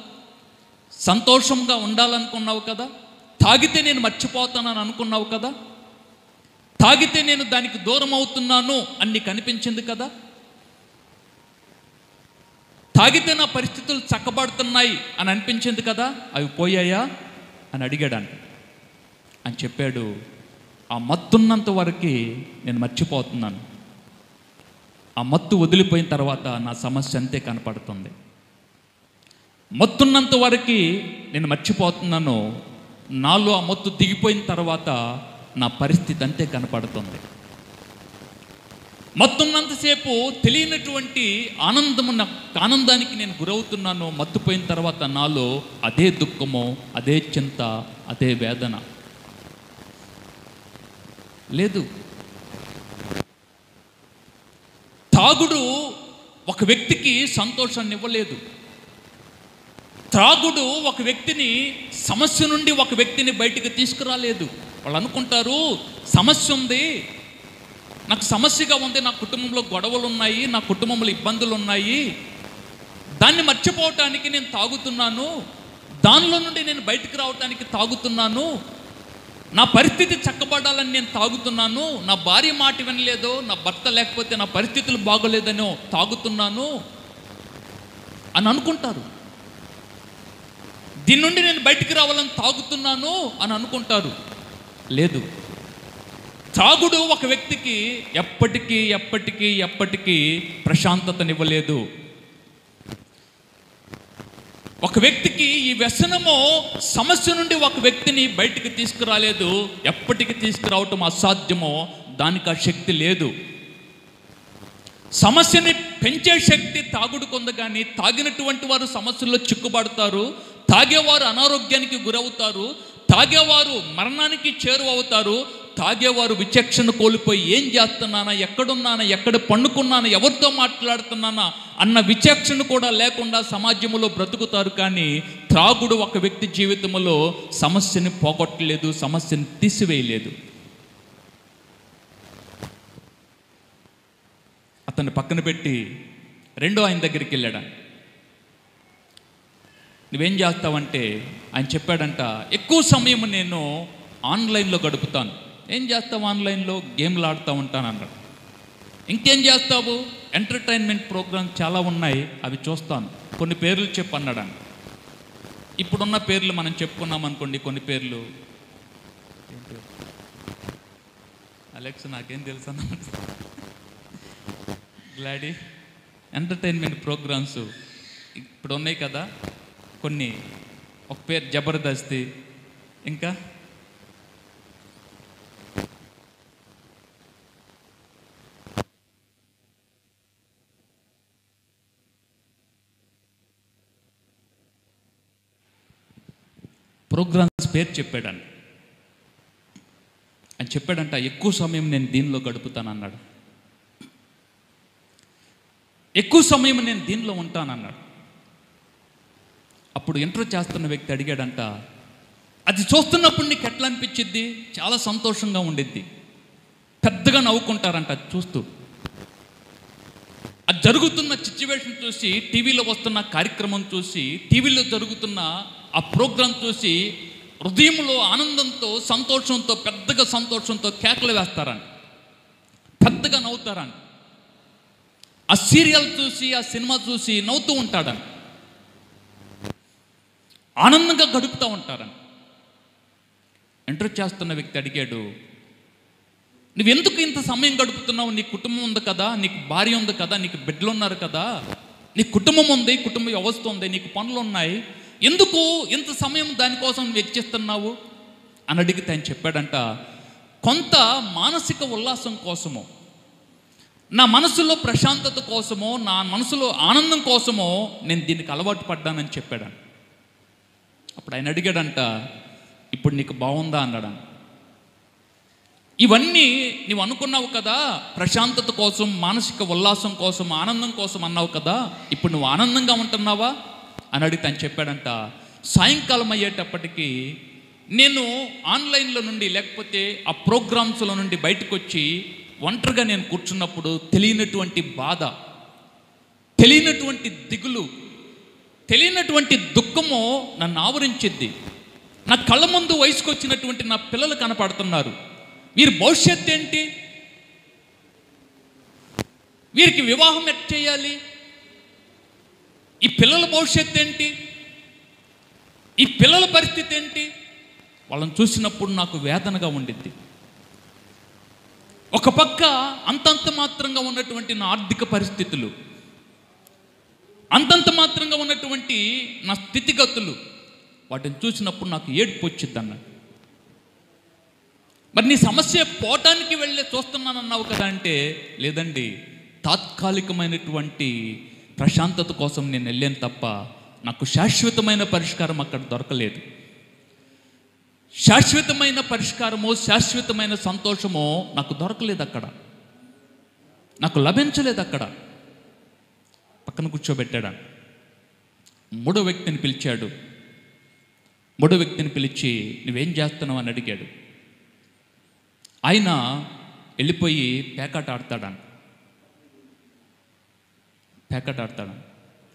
సంతోషంగా ఉండాలనుకున్నావు కదా, తాగితే నేను మర్చిపోతానని అనుకున్నావు కదా, తాగితే నేను దానికి దూరం అవుతున్నాను అని నీకు అనిపించింది కదా, తాగితే నా పరిస్థితులు చక్కబడుతున్నాయి అని అనిపించింది కదా, అవి పోయాయా అని అడిగాడంట. అని చెప్పాడు, ఆ మత్తున్నంత వరకు నేను మర్చిపోతున్నాను, ఆ మత్తు వదిలిపోయిన తర్వాత నా సమస్య అంతే కనపడుతుంది. మత్తున్నంత వరకు నేను మర్చిపోతున్నాను, నాలో ఆ మత్తు దిగిపోయిన తర్వాత నా పరిస్థితి అంతే కనపడుతుంది. మత్తున్నంతసేపు తెలియనటువంటి ఆనందానికి నేను గురవుతున్నాను. మత్తుపోయిన తర్వాత నాలో అదే దుఃఖము, అదే చింత, అదే వేదన లేదు. తాగుడు ఒక వ్యక్తికి సంతోషాన్ని ఇవ్వలేదు. త్రాగుడు ఒక వ్యక్తిని సమస్య నుండి ఒక వ్యక్తిని బయటికి తీసుకురాలేదు. వాళ్ళు అనుకుంటారు, సమస్య ఉంది, నాకు సమస్యగా ఉంది, నా కుటుంబంలో గొడవలు ఉన్నాయి, నా కుటుంబంలో ఇబ్బందులు ఉన్నాయి, దాన్ని మర్చిపోవటానికి నేను తాగుతున్నాను, దానిలో నుండి నేను బయటికి రావటానికి తాగుతున్నాను, నా పరిస్థితి చక్కబడాలని నేను తాగుతున్నాను, నా భార్య మాట వినలేదో, నా భర్త లేకపోతే నా పరిస్థితులు బాగోలేదనో తాగుతున్నాను అని అనుకుంటారు. దీని నుండి నేను బయటికి రావాలని తాగుతున్నాను అని అనుకుంటారు. లేదు, తాగుడు ఒక వ్యక్తికి ఎప్పటికీ ఎప్పటికీ ఎప్పటికీ ప్రశాంతతనివ్వలేదు. ఒక వ్యక్తికి ఈ వ్యసనము సమస్య నుండి ఒక వ్యక్తిని బయటికి తీసుకురాలేదు. ఎప్పటికీ తీసుకురావటం అసాధ్యమో దానికి ఆ శక్తి లేదు. సమస్యని పెంచే శక్తి తాగుడుకు ఉంది, కానీ తాగినటువంటి వారు సమస్యల్లో చిక్కుబడతారు, తాగేవారు అనారోగ్యానికి గురవుతారు, తాగేవారు మరణానికి చేరువవుతారు, తాగేవారు విచక్షణ కోల్పోయి ఏం చేస్తున్నానా, ఎక్కడున్నానా, ఎక్కడ పండుకున్నానా, ఎవరితో మాట్లాడుతున్నానా అన్న విచక్షణ కూడా లేకుండా సమాజంలో బ్రతుకుతారు. కానీ త్రాగుడు ఒక వ్యక్తి జీవితంలో సమస్యని పోగొట్టలేదు, సమస్యని తీసివేయలేదు. అతన్ని పక్కన పెట్టి రెండో ఆయన దగ్గరికి వెళ్ళాడు. నువ్వేం చేస్తావంటే ఆయన చెప్పాడంట, ఎక్కువ సమయం నేను ఆన్లైన్లో గడుపుతాను. ఏం చేస్తావు? ఆన్లైన్లో గేమ్లు ఆడుతూ ఉంటాను అన్నాడు. ఇంకేం చేస్తావు? ఎంటర్టైన్మెంట్ ప్రోగ్రామ్స్ చాలా ఉన్నాయి, అవి చూస్తాను. కొన్ని పేర్లు చెప్పు అన్నాడు. ఇప్పుడున్న పేర్లు మనం చెప్పుకున్నాం అనుకోండి, కొన్ని పేర్లు. అలెక్స్ నాకేం తెలుసు అన్న, గ్లాడీ ఎంటర్టైన్మెంట్ ప్రోగ్రామ్స్ ఇప్పుడు ఉన్నాయి కదా కొన్ని. ఒక పేరు జబర్దస్తి, ఇంకా ప్రోగ్రామ్స్ పేరు చెప్పాడంట. ఆయన చెప్పాడంట, ఎక్కువ సమయం నేను దీనిలో గడుపుతాను అన్నాడు. ఎక్కువ సమయం నేను దీనిలో ఉంటానన్నాడు. అప్పుడు ఇంటర్వ్యూ చేస్తున్న వ్యక్తి అడిగాడంట, అది చూస్తున్నప్పుడు నీకు ఎట్లా అనిపించిద్ది? చాలా సంతోషంగా ఉండిద్ది, పెద్దగా నవ్వుకుంటారంట అది చూస్తూ. అది జరుగుతున్న సిచ్యువేషన్ చూసి, టీవీలో వస్తున్న కార్యక్రమం చూసి, టీవీలో జరుగుతున్న ఆ ప్రోగ్రాం చూసి హృదయంలో ఆనందంతో, సంతోషంతో, పెద్దగా సంతోషంతో కేకలు వేస్తారంట, పెద్దగా నవ్వుతారంట. ఆ సీరియల్ చూసి, ఆ సినిమా చూసి నవ్వుతూ ఉంటాడని, ఆనందంగా గడుపుతూ ఉంటారని. ఇంటర్వ్యూ చేస్తున్న వ్యక్తి అడిగాడు, నువ్వెందుకు ఇంత సమయం గడుపుతున్నావు? నీ కుటుంబం ఉంది కదా, నీకు భార్య ఉంది కదా, నీకు బిడ్డలు ఉన్నారు కదా, నీ కుటుంబం ఉంది, కుటుంబ వ్యవస్థ ఉంది, నీకు పనులు ఉన్నాయి, ఎందుకు ఇంత సమయం దానికోసం వెచ్చిస్తున్నావు అని అడిగితే ఆయన చెప్పాడంట, కొంత మానసిక ఉల్లాసం కోసమో, నా మనసులో ప్రశాంతత కోసమో, నా మనసులో ఆనందం కోసమో నేను దీనికి అలవాటు పడ్డానని చెప్పాడు. అప్పుడు ఆయన అడిగాడంట, ఇప్పుడు నీకు బాగుందా అన్నాడు. ఇవన్నీ నువ్వు అనుకున్నావు కదా, ప్రశాంతత కోసం, మానసిక ఉల్లాసం కోసం, ఆనందం కోసం అన్నావు కదా, ఇప్పుడు నువ్వు ఆనందంగా ఉంటున్నావా అని అడిగితే ఆయన చెప్పాడంట, సాయంకాలం అయ్యేటప్పటికీ నేను ఆన్లైన్లో నుండి లేకపోతే ఆ ప్రోగ్రామ్స్లో నుండి బయటకు వచ్చి ఒంటరిగా నేను కూర్చున్నప్పుడు తెలియనటువంటి బాధ, తెలియనటువంటి దిగులు, తెలియనటువంటి దుఃఖము నన్ను ఆవరించిద్ది. నా కళ్ళ ముందు వయసుకు వచ్చినటువంటి నా పిల్లలు కనపడుతున్నారు, వీరి భవిష్యత్తు ఏంటి, వీరికి వివాహం ఎట్ చేయాలి, ఈ పిల్లల భవిష్యత్తు ఏంటి, ఈ పిల్లల పరిస్థితి ఏంటి, వాళ్ళని చూసినప్పుడు నాకు వేదనగా ఉండిద్ది. ఒక పక్క అంతంత మాత్రంగా ఉన్నటువంటి నా ఆర్థిక పరిస్థితులు, అంతంత మాత్రంగా ఉన్నటువంటి నా స్థితిగతులు, వాటిని చూసినప్పుడు నాకు ఏడుపు వచ్చింది అన్నాడు. మరి నీ సమస్య పోవటానికి వెళ్ళే చూస్తున్నానన్నావు కదా అంటే, లేదండి, తాత్కాలికమైనటువంటి ప్రశాంతత కోసం నేను వెళ్ళాను తప్ప నాకు శాశ్వతమైన పరిష్కారం అక్కడ దొరకలేదు. శాశ్వతమైన పరిష్కారమో, శాశ్వతమైన సంతోషమో నాకు దొరకలేదు అక్కడ. నాకు లభించలేదు. అక్కడ పక్కన కూర్చోబెట్టాడు. మూడో వ్యక్తిని పిలిచాడు. మూడో వ్యక్తిని పిలిచి నువ్వేం చేస్తున్నావు అని అడిగాడు. ఆయన వెళ్ళిపోయి పేకాట ఆడతాడు.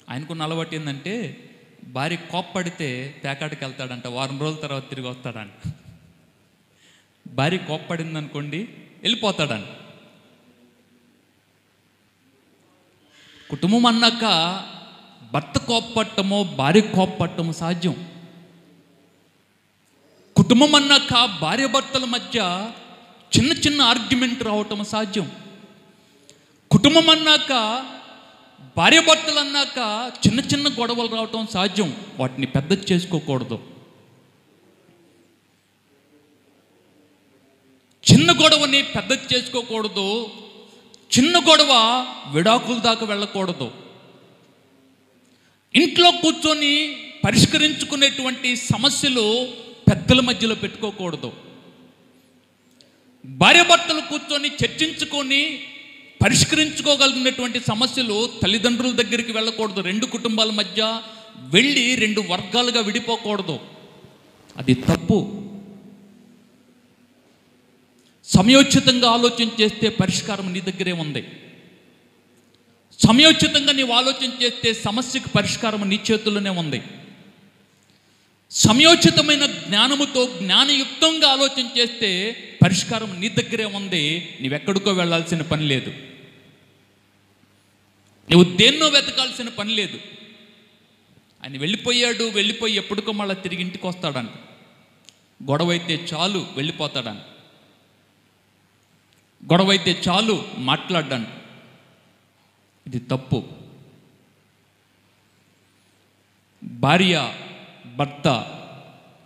ఆయనకున్న అలవాటు ఏంటంటే భార్య కోప్పడితే పేకాటకి వెళ్తాడంట. వారం రోజుల తర్వాత తిరిగి వస్తాడంట. భార్య కోప్పడింది అనుకోండి, వెళ్ళిపోతాడంట. కుటుంబం అన్నాక భర్త కోప్పట్టమో భార్య కోప్పట్టమో సాధ్యం. కుటుంబం అన్నాక భార్య భర్తల మధ్య చిన్న చిన్న ఆర్గ్యుమెంట్ రావటం సాధ్యం. కుటుంబం అన్నాక భార్య భర్తలు అన్నాక చిన్న చిన్న గొడవలు రావటం సాధ్యం. వాటిని పెద్ద చేసుకోకూడదు. చిన్న గొడవని పెద్ద చేసుకోకూడదు. చిన్న గొడవ విడాకుల దాకా వెళ్ళకూడదు. ఇంట్లో కూర్చొని పరిష్కరించుకునేటువంటి సమస్యలు పెద్దల మధ్యలో పెట్టుకోకూడదు. భార్యాభర్తలు కూర్చొని చర్చించుకొని పరిష్కరించుకోగలిగినటువంటి సమస్యలు తల్లిదండ్రుల దగ్గరికి వెళ్ళకూడదు. రెండు కుటుంబాల మధ్య వెళ్ళి రెండు వర్గాలుగా విడిపోకూడదు. అది తప్పు. సమయోచితంగా ఆలోచన చేస్తే పరిష్కారం నీ దగ్గరే ఉంది. సమయోచితంగా నీవు ఆలోచన చేస్తే సమస్యకు పరిష్కారం నీ చేతుల్లోనే ఉంది. సమయోచితమైన జ్ఞానముతో జ్ఞానయుక్తంగా ఆలోచన చేస్తే పరిష్కారం నీ దగ్గరే ఉంది. నీవెక్కడికో వెళ్ళాల్సిన పని లేదు. నువ్వు దేన్నో వెతకాల్సిన పని లేదు. ఆయన వెళ్ళిపోయి ఎప్పటికో మళ్ళీ తిరిగి ఇంటికి వస్తాడంట. గొడవ అయితే చాలు వెళ్ళిపోతాడంట. గొడవ అయితే చాలు మాట్లాడ్డాను. ఇది తప్పు. భార్య భర్త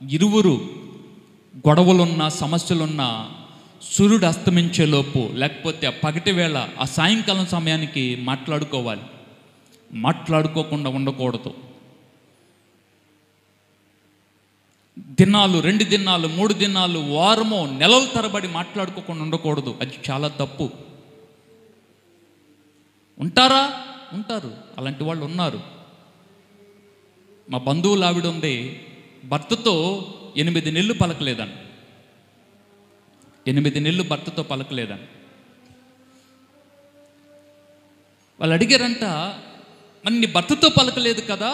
ఇరువురు గొడవలున్నా సమస్యలున్నా సూర్యుడు అస్తమించేలోపు లేకపోతే ఆ పగటి వేళ ఆ సాయంకాలం సమయానికి మాట్లాడుకోవాలి. మాట్లాడుకోకుండా ఉండకూడదు. దినాలు, 2 దినాలు, 3 దినాలు, వారమో, నెలల తరబడి మాట్లాడుకోకుండా ఉండకూడదు. అది చాలా తప్పు. ఉంటారు, అలాంటి వాళ్ళు ఉన్నారు. మా బంధువులు ఆవిడ ఉంది, భర్తతో 8 నెలలు పలకలేదని. 8 నెలలు భర్తతో పలకలేదని. వాళ్ళు అడిగారంట, మరి నీ భర్తతో పలకలేదు కదా,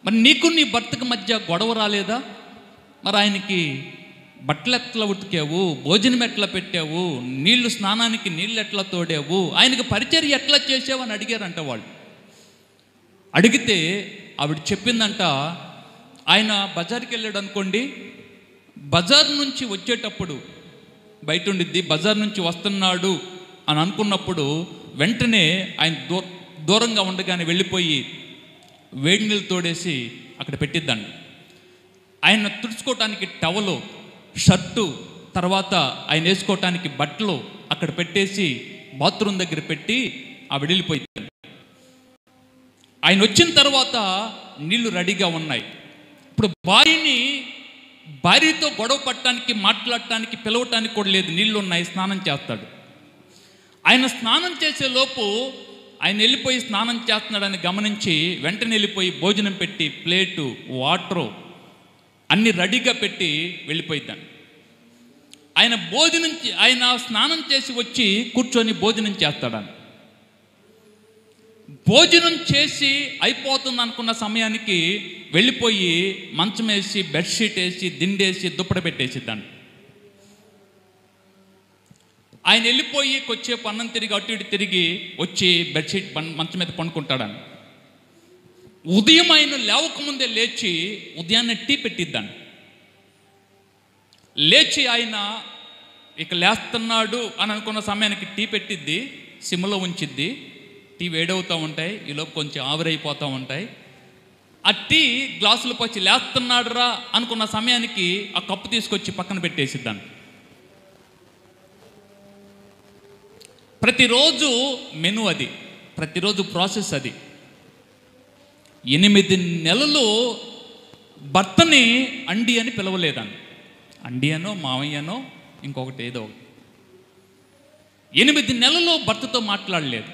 మరి నీకు నీ భర్తకు మధ్య గొడవ రాలేదా? మరి ఆయనకి బట్టలు ఎట్లా ఉతికావు, భోజనం ఎట్లా పెట్టావు, స్నానానికి నీళ్ళు ఎట్లా తోడావు, ఆయనకి పరిచర్య ఎట్లా చేసావు అని అడిగారంట వాళ్ళు. అడిగితే ఆవిడ చెప్పిందంట, ఆయన బజార్కి వెళ్ళాడు అనుకోండి, బజార్ నుంచి వచ్చేటప్పుడు బయట ఉండిద్ది, బజార్ నుంచి వస్తున్నాడు అని అనుకున్నప్పుడు వెంటనే ఆయన దూరంగా ఉండగానే వెళ్ళిపోయి వేడి నీళ్ళు తోడేసి అక్కడ పెట్టిద్దండి. ఆయన తుడుచుకోవటానికి టవలు, షర్టు, తర్వాత ఆయన వేసుకోవటానికి బట్టలు అక్కడ పెట్టేసి బాత్రూమ్ దగ్గర పెట్టి ఆవిడ వెళ్ళిపోయింది. ఆయన వచ్చిన తర్వాత నీళ్లు రెడీగా ఉన్నాయి. ఇప్పుడు భార్యతో గొడవ పట్టడానికి, మాట్లాడటానికి, పిలవటానికి కూడా లేదు. నీళ్లు ఉన్నాయి, స్నానం చేస్తాడు. ఆయన స్నానం చేసే లోపు ఆయన వెళ్ళిపోయి స్నానం చేస్తున్నాడని గమనించి వెంటనే వెళ్ళిపోయి భోజనం పెట్టి ప్లేటు, వాటరు అన్నీ రెడీగా పెట్టి వెళ్ళిపోయిద్దాను. ఆయన స్నానం చేసి వచ్చి కూర్చొని భోజనం చేస్తాడని. భోజనం చేసి అయిపోతుంది అనుకున్న సమయానికి వెళ్ళిపోయి మంచం వేసి, బెడ్షీట్ వేసి, దిండేసి, దుప్పట పెట్టేసిద్దాను. ఆయన వెళ్ళిపోయి కొద్దిసేపు అన్నం తిరిగి అటు ఇటు తిరిగి వచ్చి బెడ్షీట్ మంచం మీద పండుకుంటాడని. ఉదయం ఆయన లేవకముందే లేచి ఉదయాన్నే టీ పెట్టిద్దాను. లేచి ఆయన ఇక లేస్తున్నాడు అని అనుకున్న సమయానికి టీ పెట్టిద్ది, సిమ్లో ఉంచిద్ది. టీ వేడవుతూ ఉంటాయి, ఈలోపు కొంచెం ఆవిరైపోతూ ఉంటాయి. ఆ టీ గ్లాసులు పోసి లేస్తున్నాడు రా అనుకున్న సమయానికి ఆ కప్పు తీసుకొచ్చి పక్కన పెట్టేసిద్దాను. ప్రతిరోజు మెను అది, ప్రతిరోజు ప్రాసెస్ అది. 8 నెలలు భర్తని అండి అని పిలవలేదని. అండి అనో, మావయ్యనో, ఇంకొకటి ఏదో. 8 నెలలు భర్తతో మాట్లాడలేదు,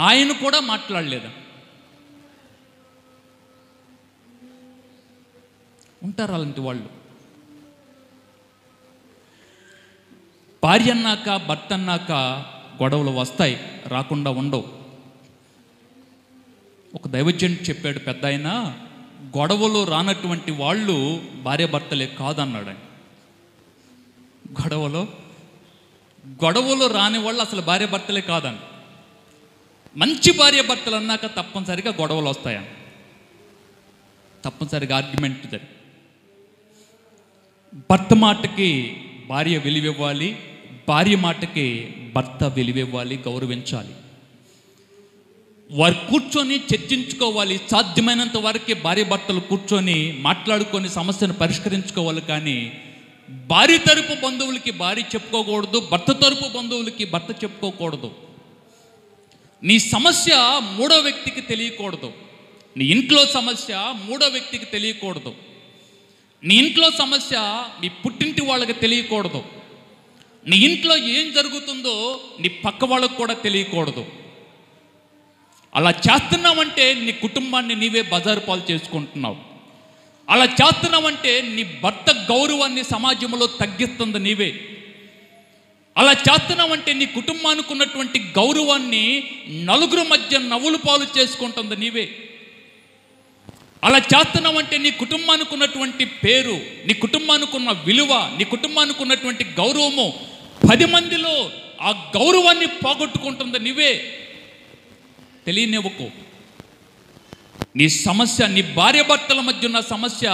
ఆయన కూడా మాట్లాడలేదు. ఉంటారు అలాంటి వాళ్ళు. భార్య అన్నాక, భర్త అన్నాక గొడవలు వస్తాయి, రాకుండా ఉండవు. ఒక దైవజనుడు చెప్పాడు, పెద్ద ఆయన, గొడవలు రానటువంటి వాళ్ళు భార్యాభర్తలే కాదన్నాడు ఆయన. గొడవలు రాని వాళ్ళు అసలు భార్యాభర్తలే కాదండి. మంచి భార్యాభర్తలు అన్నాక తప్పనిసరిగా గొడవలు వస్తాయని, తప్పనిసరిగా ఆర్గ్యుమెంట్ జరిగి. భర్త మాటకి భార్య విలువివ్వాలి, భార్య మాటకి భర్త విలువివ్వాలి, గౌరవించాలి. వారు కూర్చొని చర్చించుకోవాలి. సాధ్యమైనంత వరకే భార్య భర్తలు కూర్చొని మాట్లాడుకొని సమస్యను పరిష్కరించుకోవాలి. కానీ భార్య తరపు బంధువులకి భార్య చెప్పుకోకూడదు, భర్త తరపు బంధువులకి భర్త చెప్పుకోకూడదు. నీ సమస్య మూడో వ్యక్తికి తెలియకూడదు. నీ ఇంట్లో సమస్య మూడో వ్యక్తికి తెలియకూడదు. నీ ఇంట్లో సమస్య నీ పుట్టింటి వాళ్ళకి తెలియకూడదు. నీ ఇంట్లో ఏం జరుగుతుందో నీ పక్క వాళ్ళకు కూడా తెలియకూడదు. అలా చేస్తున్నావంటే నీ కుటుంబాన్ని నీవే బజారు పాలు చేసుకుంటున్నావు. అలా చేస్తున్నావంటే నీ భర్త గౌరవాన్ని సమాజంలో తగ్గిస్తుంది నీవే. అలా చేస్తున్నావంటే నీ కుటుంబానికి ఉన్నటువంటి గౌరవాన్ని నలుగురు మధ్య నవ్వులు పాలు చేసుకుంటుంది నీవే. అలా చేస్తున్నావంటే నీ కుటుంబానికి ఉన్నటువంటి పేరు, నీ కుటుంబానికి ఉన్న విలువ, నీ కుటుంబానికి ఉన్నటువంటి గౌరవము 10 మందిలో ఆ గౌరవాన్ని పోగొట్టుకుంటుంది నీవే. తెలియనివ్వకు. నీ సమస్య, నీ భార్యాభర్తల మధ్య ఉన్న సమస్య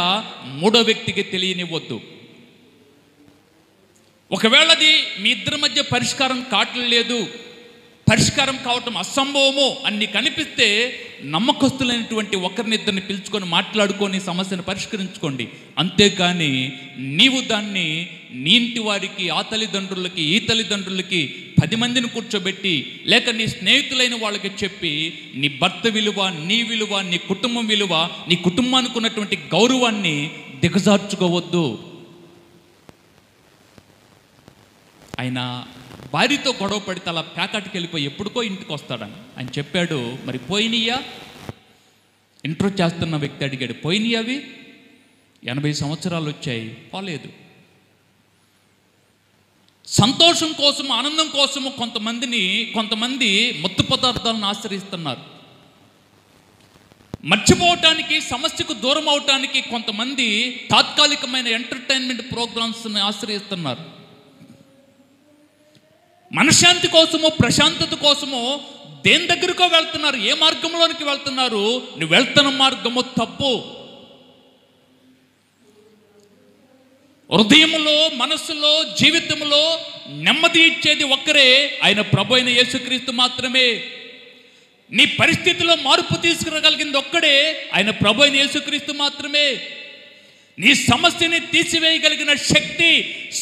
మూడో వ్యక్తికి తెలియనివ్వద్దు. ఒకవేళ అది మీ ఇద్దరి మధ్య పరిష్కారం కావట్లేదు, పరిష్కారం కావటం అసంభవమో అని నీకు అనిపిస్తే నమ్మకస్తులైనటువంటి ఒకరినిద్దరిని పిలుచుకొని మాట్లాడుకొని సమస్యను పరిష్కరించుకోండి. అంతేకాని నీవు దాన్ని నీ ఇంటి వారికి, ఆ తల్లిదండ్రులకి, ఈ తల్లిదండ్రులకి 10 మందిని కూర్చోబెట్టి, లేక నీ స్నేహితులైన వాళ్ళకి చెప్పి నీ భర్త విలువ, నీ విలువ, నీ కుటుంబం విలువ, నీ కుటుంబానికి ఉన్నటువంటి గౌరవాన్ని దిగజార్చుకోవద్దు. ఆయన భార్యతో గొడవ పడితే అలా ప్యాకెట్కి వెళ్ళిపోయి ఎప్పుడుకో ఇంటికి వస్తాడని ఆయన చెప్పాడు. మరి పోయినయ్యా? ఇంట్రో చేస్తున్న వ్యక్తి అడిగాడు, పోయినాయి అవి? 80 సంవత్సరాలు వచ్చాయి, పోలేదు. సంతోషం కోసం, ఆనందం కోసము కొంతమంది మత్తు పదార్థాలను ఆశ్రయిస్తున్నారు. మర్చిపోవటానికి, సమస్యకు దూరం అవటానికి కొంతమంది తాత్కాలికమైన ఎంటర్టైన్మెంట్ ప్రోగ్రామ్స్ని ఆశ్రయిస్తున్నారు. మనశ్శాంతి కోసమో, ప్రశాంతత కోసమో దేని దగ్గరకో వెళ్తున్నారు. ఏ మార్గంలోనికి వెళ్తున్నారు? నువ్వు వెళ్తున్న మార్గము తప్పు. హృదయంలో, మనస్సులో, జీవితంలో నెమ్మది ఇచ్చేది ఒక్కరే, ఆయన ప్రభు అయిన యేసుక్రీస్తు మాత్రమే. నీ పరిస్థితిలో మార్పు తీసుకురాగలిగింది ఒక్కడే, ఆయన ప్రభు అయిన యేసుక్రీస్తు మాత్రమే. నీ సమస్యని తీసివేయగలిగిన శక్తి,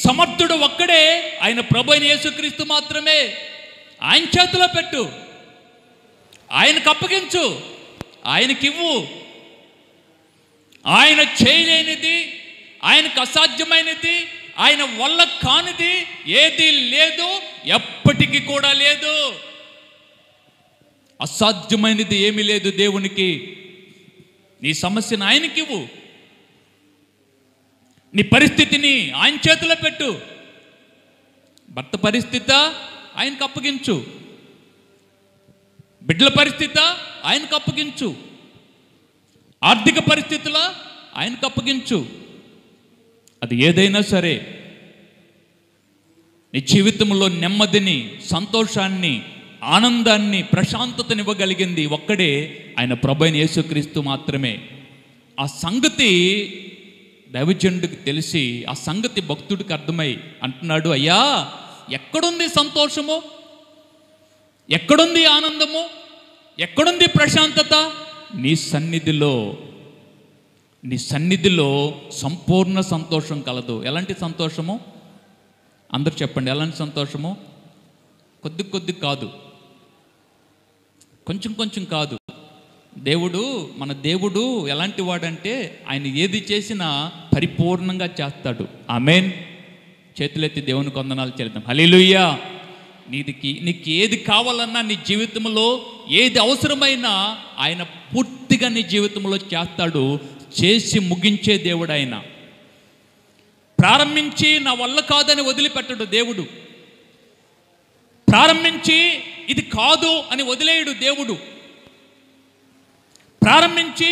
సమర్థుడు ఒక్కడే, ఆయన ప్రభు అయిన యేసుక్రీస్తు మాత్రమే. ఆయన చేతిలో పెట్టు, ఆయనకు అప్పగించు, ఆయనకివ్వు. ఆయన చేయలేనిది, ఆయనకు అసాధ్యమైనది, ఆయన వల్ల కానిది ఏది లేదు, ఎప్పటికీ కూడా లేదు. అసాధ్యమైనది ఏమీ లేదు దేవునికి. నీ సమస్యను ఆయనకివ్వు, నీ పరిస్థితిని ఆయన చేతిలో పెట్టు. భర్త పరిస్థితి ఆయనకు అప్పగించు, బిడ్డల పరిస్థితి ఆయనకు అప్పగించు, ఆర్థిక పరిస్థితుల ఆయనకు అప్పగించు. అది ఏదైనా సరే నీ జీవితంలో నెమ్మదిని, సంతోషాన్ని, ఆనందాన్ని, ప్రశాంతతనివ్వగలిగింది ఒక్కడే, ఆయన ప్రభువైన యేసుక్రీస్తు మాత్రమే. ఆ సంగతి దైవజనుడికి తెలిసి, ఆ సంగతి భక్తుడికి అర్థమై అంటున్నాడు, అయ్యా ఎక్కడుంది సంతోషము, ఎక్కడుంది ఆనందము, ఎక్కడుంది ప్రశాంతత? నీ సన్నిధిలో. నీ సన్నిధిలో సంపూర్ణ సంతోషం కలదు. ఎలాంటి సంతోషము? అందరూ చెప్పండి, ఎలాంటి సంతోషము? కొద్ది కాదు, కొంచెం కాదు. మన దేవుడు ఎలాంటి వాడంటే ఆయన ఏది చేసినా పరిపూర్ణంగా చేస్తాడు. ఆమేన్. చేతులెత్తి దేవునికి వందనాలు చెల్లిద్దాం. హల్లెలూయా. నీకు ఏది కావాలన్నా, నీ జీవితంలో ఏది అవసరమైనా ఆయన పూర్తిగా నీ జీవితంలో చేస్తాడు. చేసి ముగించే దేవుడు ఆయన. ప్రారంభించి నా వల్ల కాదని వదిలిపెట్టడు దేవుడు. ప్రారంభించి ఇది కాదు అని వదిలేయడు దేవుడు. ప్రారంభించి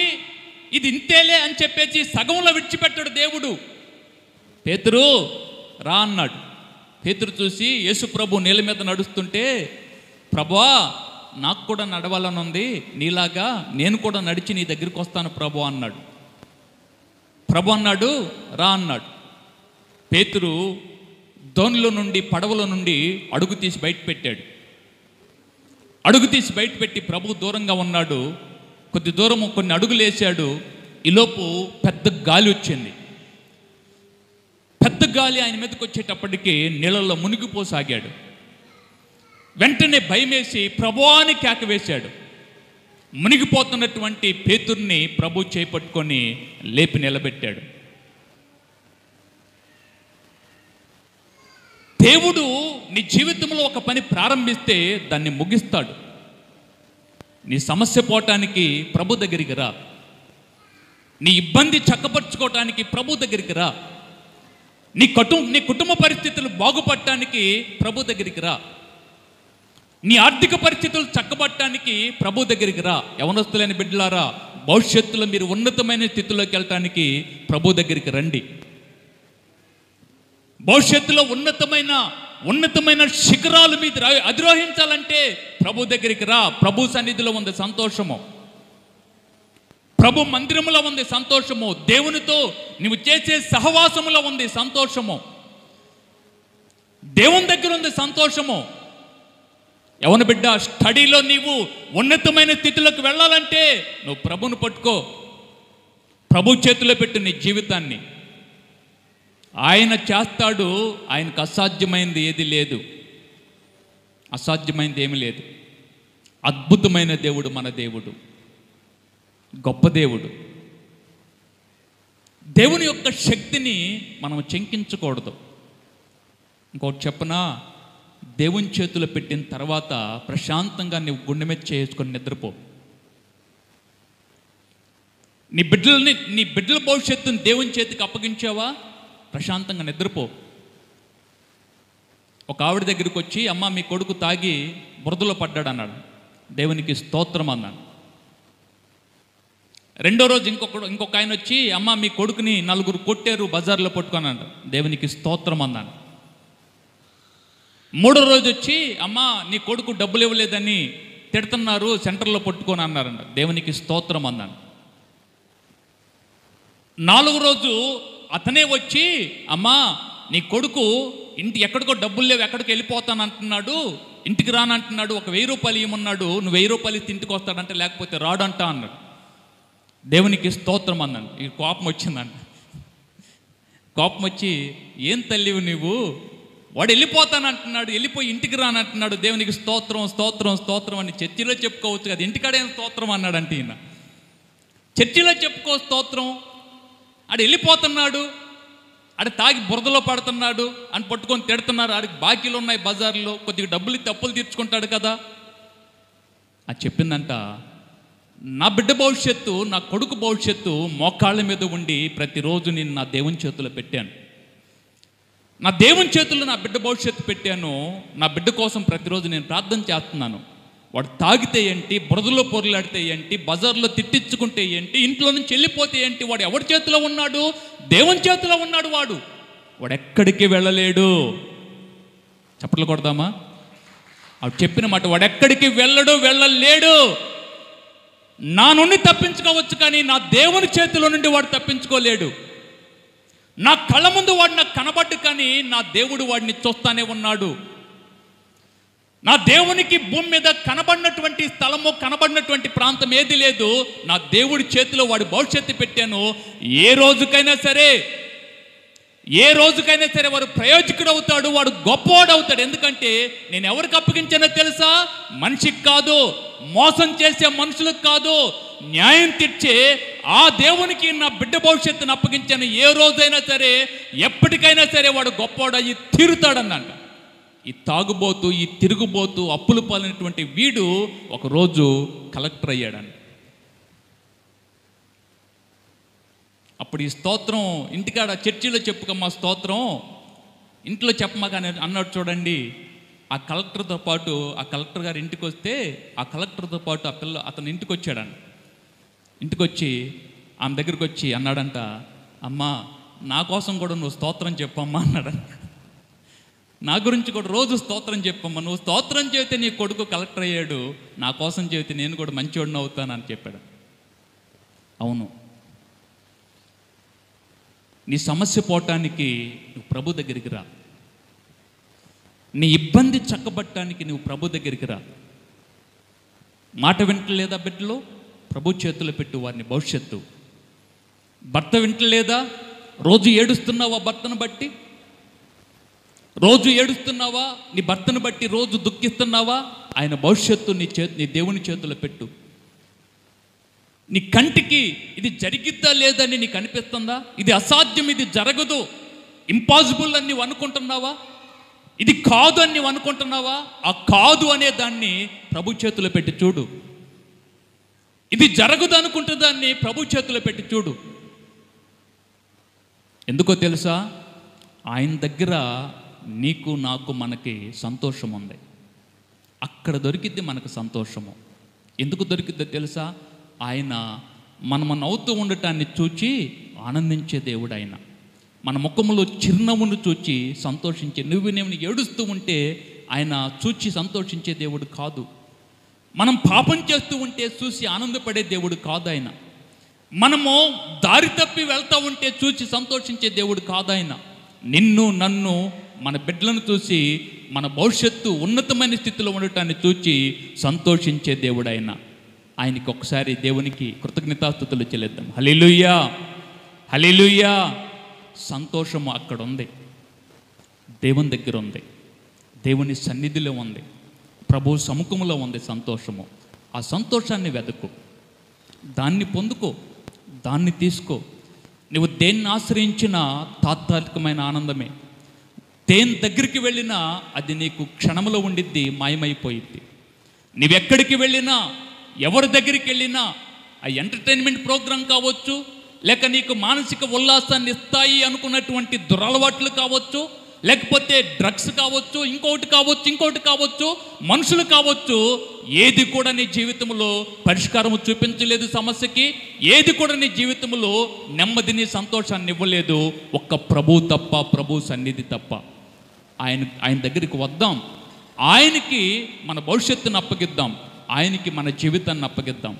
ఇది ఇంతేలే అని చెప్పేసి సగంలో విడిచిపెట్టాడు దేవుడు. పేతురు రా అన్నాడు. పేతురు చూసి యేసు ప్రభు నీళ్ళ మీద నడుస్తుంటే, ప్రభువా నాకు కూడా నడవాలని ఉంది, నీలాగా నేను కూడా నడిచి నీ దగ్గరికి వస్తాను ప్రభు అన్నాడు. ప్రభు అన్నాడు రా అన్నాడు. పేతురు దోణిలో నుండి, పడవలో నుండి అడుగు తీసి బయట పెట్టాడు. అడుగు తీసి బయట పెట్టి ప్రభు దూరంగా ఉన్నాడు. కొద్ది దూరము కొన్ని అడుగులు వేసాడు. ఈలోపు పెద్ద గాలి వచ్చింది. పెద్ద గాలి ఆయన మీదకి వచ్చేటప్పటికి నీళ్ళల్లో మునిగిపోసాగాడు. వెంటనే భయమేసి ప్రభువా అని కేక వేశాడు. మునిగిపోతున్నటువంటి పేతుర్ని ప్రభు చేపట్టుకొని లేపి నిలబెట్టాడు. దేవుడు నీ జీవితంలో ఒక పని ప్రారంభిస్తే దాన్ని ముగిస్తాడు. నీ సమస్య పోవటానికి ప్రభు దగ్గరికి రా. నీ ఇబ్బంది చక్కపరుచుకోవటానికి ప్రభు దగ్గరికి రా. నీ కుటుంబ పరిస్థితులు బాగుపడటానికి ప్రభు దగ్గరికి రా. నీ ఆర్థిక పరిస్థితులు చక్కబట్టడానికి ప్రభు దగ్గరికి రా. యవనస్తులైన బిడ్డలారా, భవిష్యత్తులో మీరు ఉన్నతమైన స్థితిలోకి వెళ్ళటానికి ప్రభు దగ్గరికి రండి. భవిష్యత్తులో ఉన్నతమైన శిఖరాలు మీద అధిరోహించాలంటే ప్రభు దగ్గరికి రా. ప్రభు సన్నిధిలో ఉంది సంతోషము. ప్రభు మందిరములో ఉంది సంతోషము. దేవునితో నువ్వు చేసే సహవాసములో ఉంది సంతోషము. దేవుని దగ్గర ఉంది సంతోషము. యవన బిడ్డ, స్టడీలో నీవు ఉన్నతమైన స్థితిలోకి వెళ్ళాలంటే నువ్వు ప్రభుని పట్టుకో. ప్రభు చేతిలో పెట్టు నీ జీవితాన్ని. ఆయన చేస్తాడు. ఆయనకు అసాధ్యమైనది ఏది లేదు. అసాధ్యమైనది ఏమీ లేదు. అద్భుతమైన దేవుడు మన దేవుడు. గొప్ప దేవుడు. దేవుని యొక్క శక్తిని మనం శంకించకూడదు. ఇంకోటి చెప్పనా, దేవుని చేతిలో పెట్టిన తర్వాత ప్రశాంతంగా నీవు గుండె మీద చేసుకొని నిద్రపో. నీ బిడ్డల భవిష్యత్తుని దేవుని చేతికి అప్పగించావా, ప్రశాంతంగా నిద్రపో. ఒక ఆవిడ దగ్గరికి వచ్చి, అమ్మ మీ కొడుకు తాగి బురదలో పడ్డాడు అన్నాడు. దేవునికి స్తోత్రం అన్నాడు. రెండో రోజు ఇంకొక ఆయన వచ్చి, అమ్మ మీ కొడుకుని 4 కొట్టారు బజార్లో పట్టుకొని అన్నాడు. దేవునికి స్తోత్రం అన్నాడు. మూడో రోజు వచ్చి, అమ్మ నీ కొడుకు డబ్బులు ఇవ్వలేదని తిడుతున్నారు సెంటర్లో పట్టుకొని అన్నారంట. దేవునికి స్తోత్రం అన్నాడు. 4వ రోజు అతనే వచ్చి, అమ్మా నీ కొడుకు ఎక్కడికో డబ్బులు లేవు, ఎక్కడికి వెళ్ళిపోతాను అంటున్నాడు, ఇంటికి రానంటున్నాడు, ఒక 1000 రూపాయలు ఇవ్వమన్నాడు, నువ్వు 1000 రూపాయలు ఇస్తే ఇంటికి వస్తాడంటే, లేకపోతే రాడంట అన్నాడు. దేవునికి స్తోత్రం అన్నాను. ఈ కోపం వచ్చిందంట. కోపం వచ్చి, ఏం తల్లివు నువ్వు, వాడు వెళ్ళిపోతానంటున్నాడు, వెళ్ళిపోయి ఇంటికి రానంటున్నాడు, దేవునికి స్తోత్రం స్తోత్రం స్తోత్రం అని చర్చిలో చెప్పుకోవచ్చు కదా, ఇంటికాడేం స్తోత్రం అన్నాడంటే ఈయన. చర్చిలో చెప్పుకో స్తోత్రం, ఆడు వెళ్ళిపోతున్నాడు, ఆడ తాగి బురదలో పడుతున్నాడు అని పట్టుకొని తిడుతున్నారు, ఆడికి బాకీలు ఉన్నాయి బజార్లో, కొద్దిగా డబ్బులు తప్పులు తీర్చుకుంటాడు కదా. అది చెప్పిందంట, నా బిడ్డ భవిష్యత్తు, నా కొడుకు భవిష్యత్తు మోకాళ్ళ మీద ఉండి ప్రతిరోజు నేను నా దేవుని చేతిలో పెట్టాను. నా దేవుని చేతుల్లో నా బిడ్డ భవిష్యత్తు పెట్టాను. నా బిడ్డ కోసం ప్రతిరోజు నేను ప్రార్థన చేస్తున్నాను. వాడు తాగితే ఏంటి, బురదలో పొరలాడితే ఏంటి, బజార్లో తిట్టించుకుంటే ఏంటి, ఇంట్లో నుంచి వెళ్ళిపోతే ఏంటి, వాడు ఎవరి చేతిలో ఉన్నాడు, దేవుని చేతిలో ఉన్నాడు. వాడు ఎక్కడికి వెళ్ళలేడు. చప్పట్లు కొడదామా? వాడు చెప్పిన మాట, వాడు ఎక్కడికి వెళ్ళలేడు. నా నుండి తప్పించుకోవచ్చు కానీ నా దేవుని చేతిలో నుండి వాడు తప్పించుకోలేడు. నా కళ్ళ ముందు వాడు నాకు కనబడ్డు కానీ నా దేవుడు వాడిని చూస్తానే ఉన్నాడు. నా దేవునికి భూమి మీద కనబడినటువంటి స్థలము, కనబడినటువంటి ప్రాంతం ఏది లేదు. నా దేవుడి చేతిలో వాడి భవిష్యత్తు పెట్టాను. ఏ రోజుకైనా సరే వాడు ప్రయోజకుడు అవుతాడు, వాడు గొప్పవాడు అవుతాడు. ఎందుకంటే నేను ఎవరికి అప్పగించానో తెలుసా? మనిషికి కాదు, మోసం చేసే మనుషులకు కాదు, న్యాయం తీర్చే ఆ దేవునికి నా బిడ్డ భవిష్యత్తును అప్పగించాను. ఏ రోజైనా సరే, ఎప్పటికైనా సరే వాడు గొప్పవాడు అయ్యి తీరుతాడన్నంట. ఈ తాగుబోతు, ఈ తిరుగుబోతు, అప్పులు పాలైనటువంటి వీడు ఒకరోజు కలెక్టర్ అయ్యాడంట. అప్పుడు ఈ స్తోత్రం ఇంటికాడ చర్చిలో చెప్పుకమ్మా స్తోత్రం, ఇంట్లో చెప్పమా కానీ అన్నాడు చూడండి. ఆ కలెక్టర్తో పాటు, ఆ కలెక్టర్ గారు ఇంటికి వస్తే ఆ కలెక్టర్తో పాటు అతను ఇంటికి వచ్చాడంట. ఇంటికి వచ్చి ఆమె దగ్గరికి వచ్చి అన్నాడంట, అమ్మా నా కోసం కూడా నువ్వు స్తోత్రం చెప్పమ్మా అన్నాడంట. నా గురించి కూడా రోజు స్తోత్రం చెప్పమ్మా, నువ్వు స్తోత్రం చెబితే నీ కొడుకు కలెక్టర్ అయ్యాడు, నా కోసం చెబితే నేను కూడా మంచివాడిని అవుతానని చెప్పాడు. అవును, నీ సమస్య పోవటానికి నువ్వు ప్రభు దగ్గరికి రా. నీ ఇబ్బంది చక్కబట్టడానికి నువ్వు ప్రభు దగ్గరికి రా. మాట వింటలేదా బిడ్డలో? ప్రభు చేతులు పెట్టు వారిని భవిష్యత్తు. భర్త వింటలేదా? రోజు ఏడుస్తున్నావా భర్తను బట్టి? రోజు ఏడుస్తున్నావా నీ భర్తను బట్టి? రోజు దుఃఖిస్తున్నావా? ఆయన భవిష్యత్తు నీ దేవుని చేతులు పెట్టు. నీ కంటికి ఇది జరిగిద్దా లేదని నీకు అనిపిస్తుందా? ఇది అసాధ్యం, ఇది జరగదు, ఇంపాసిబుల్ అని నువ్వు అనుకుంటున్నావా? ఇది కాదు అని నువ్వు అనుకుంటున్నావా? ఆ కాదు అనే దాన్ని ప్రభు చేతులు పెట్టి చూడు. ఇది జరగదు అనుకుంటే దాన్ని ప్రభు చేతులు పెట్టి చూడు. ఎందుకో తెలుసా? ఆయన దగ్గర నీకు నాకు మనకి సంతోషం ఉంది. అక్కడ దొరికిద్ది మనకు సంతోషము. ఎందుకు దొరికిద్దో తెలుసా? ఆయన మనం నవ్వుతూ ఉండటాన్ని చూచి ఆనందించే దేవుడు ఆయన. మన ముఖంలో చిరునవ్వును చూచి సంతోషించే, నేను ఏడుస్తూ ఉంటే ఆయన చూచి సంతోషించే దేవుడు కాదు. మనం పాపం చేస్తూ ఉంటే చూసి ఆనందపడే దేవుడు కాదు ఆయన. మనము దారి తప్పి వెళ్తూ ఉంటే చూసి సంతోషించే దేవుడు కాదు ఆయన. నిన్ను నన్ను మన బిడ్డలను చూసి మన భవిష్యత్తు ఉన్నతమైన స్థితిలో ఉండటాన్ని చూచి సంతోషించే దేవుడు ఆయన. ఆయనకి ఒకసారి దేవునికి కృతజ్ఞతాస్తుతులు చెల్లిద్దాం. హల్లెలూయా, హల్లెలూయా. సంతోషము అక్కడ ఉంది, దేవుని దగ్గర ఉంది, దేవుని సన్నిధిలో ఉంది, ప్రభు సముఖంలో ఉంది సంతోషము. ఆ సంతోషాన్ని వెతుకు, దాన్ని పొందుకో, దాన్ని తీసుకో. నువ్వు దేన్ని ఆశ్రయించినా తాత్కాలికమైన ఆనందమే. దేని దగ్గరికి వెళ్ళినా అది నీకు క్షణంలో ఉండిద్ది, మాయమైపోయిద్ది. నువ్వెక్కడికి వెళ్ళినా, ఎవరి దగ్గరికి వెళ్ళినా, ఆ ఎంటర్టైన్మెంట్ ప్రోగ్రాం కావచ్చు, లేక నీకు మానసిక ఉల్లాసాన్ని ఇస్తాయి అనుకున్నటువంటి దురలవాట్లు కావచ్చు, లేకపోతే డ్రగ్స్ కావచ్చు, ఇంకొకటి కావచ్చు, మనుషులు కావచ్చు, ఏది కూడా నీ జీవితంలో పరిష్కారం చూపించలేదు సమస్యకి. ఏది కూడా నీ జీవితంలో నెమ్మదిని, సంతోషాన్ని ఇవ్వలేదు. ఒక్క ప్రభు తప్ప, ప్రభు సన్నిధి తప్ప. ఆయన దగ్గరికి వద్దాం, ఆయనకి మన భవిష్యత్తును అప్పగిద్దాం, ఆయనకి మన జీవితాన్ని అప్పగిద్దాం.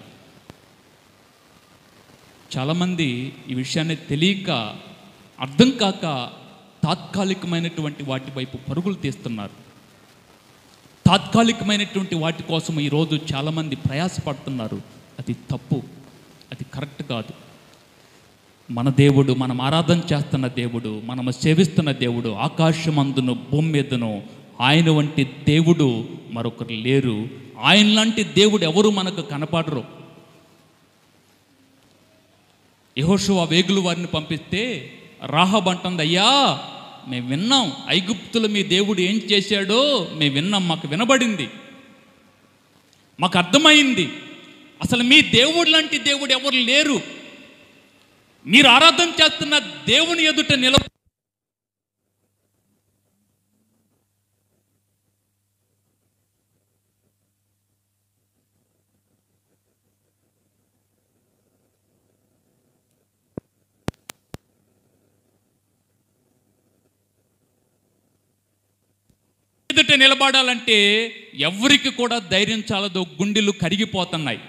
చాలామంది ఈ విషయాన్ని తెలియక, అర్థం కాక తాత్కాలికమైనటువంటి వాటి వైపు పరుగులు తీస్తున్నారు. తాత్కాలికమైనటువంటి వాటి కోసం ఈరోజు చాలామంది ప్రయాసపడుతున్నారు. అది తప్పు, అది కరెక్ట్ కాదు. మన దేవుడు, మనం ఆరాధన చేస్తున్న దేవుడు, మనము సేవిస్తున్న దేవుడు ఆకాశమందును భూమి మీదను ఆయన వంటి దేవుడు మరొకరు లేరు. ఆయన లాంటి దేవుడు ఎవరు మనకు కనపడరు. యెహోషువ వేగులు వారిని పంపిస్తే రాహాబు అంటుంది, అయ్యా మేము విన్నాం, ఐగుప్తులో మీ దేవుడు ఏం చేశాడో మేము విన్నాం, మాకు వినబడింది, మాకు అర్థమైంది. అసలు మీ దేవుడు లాంటి దేవుడు ఎవరు లేరు. మీరు ఆరాధన చేస్తున్న దేవుని ఎదుట నిలబడాలంటే ఎవరికి కూడా ధైర్యం చాలదు, గుండెలు కరిగిపోతున్నాయి.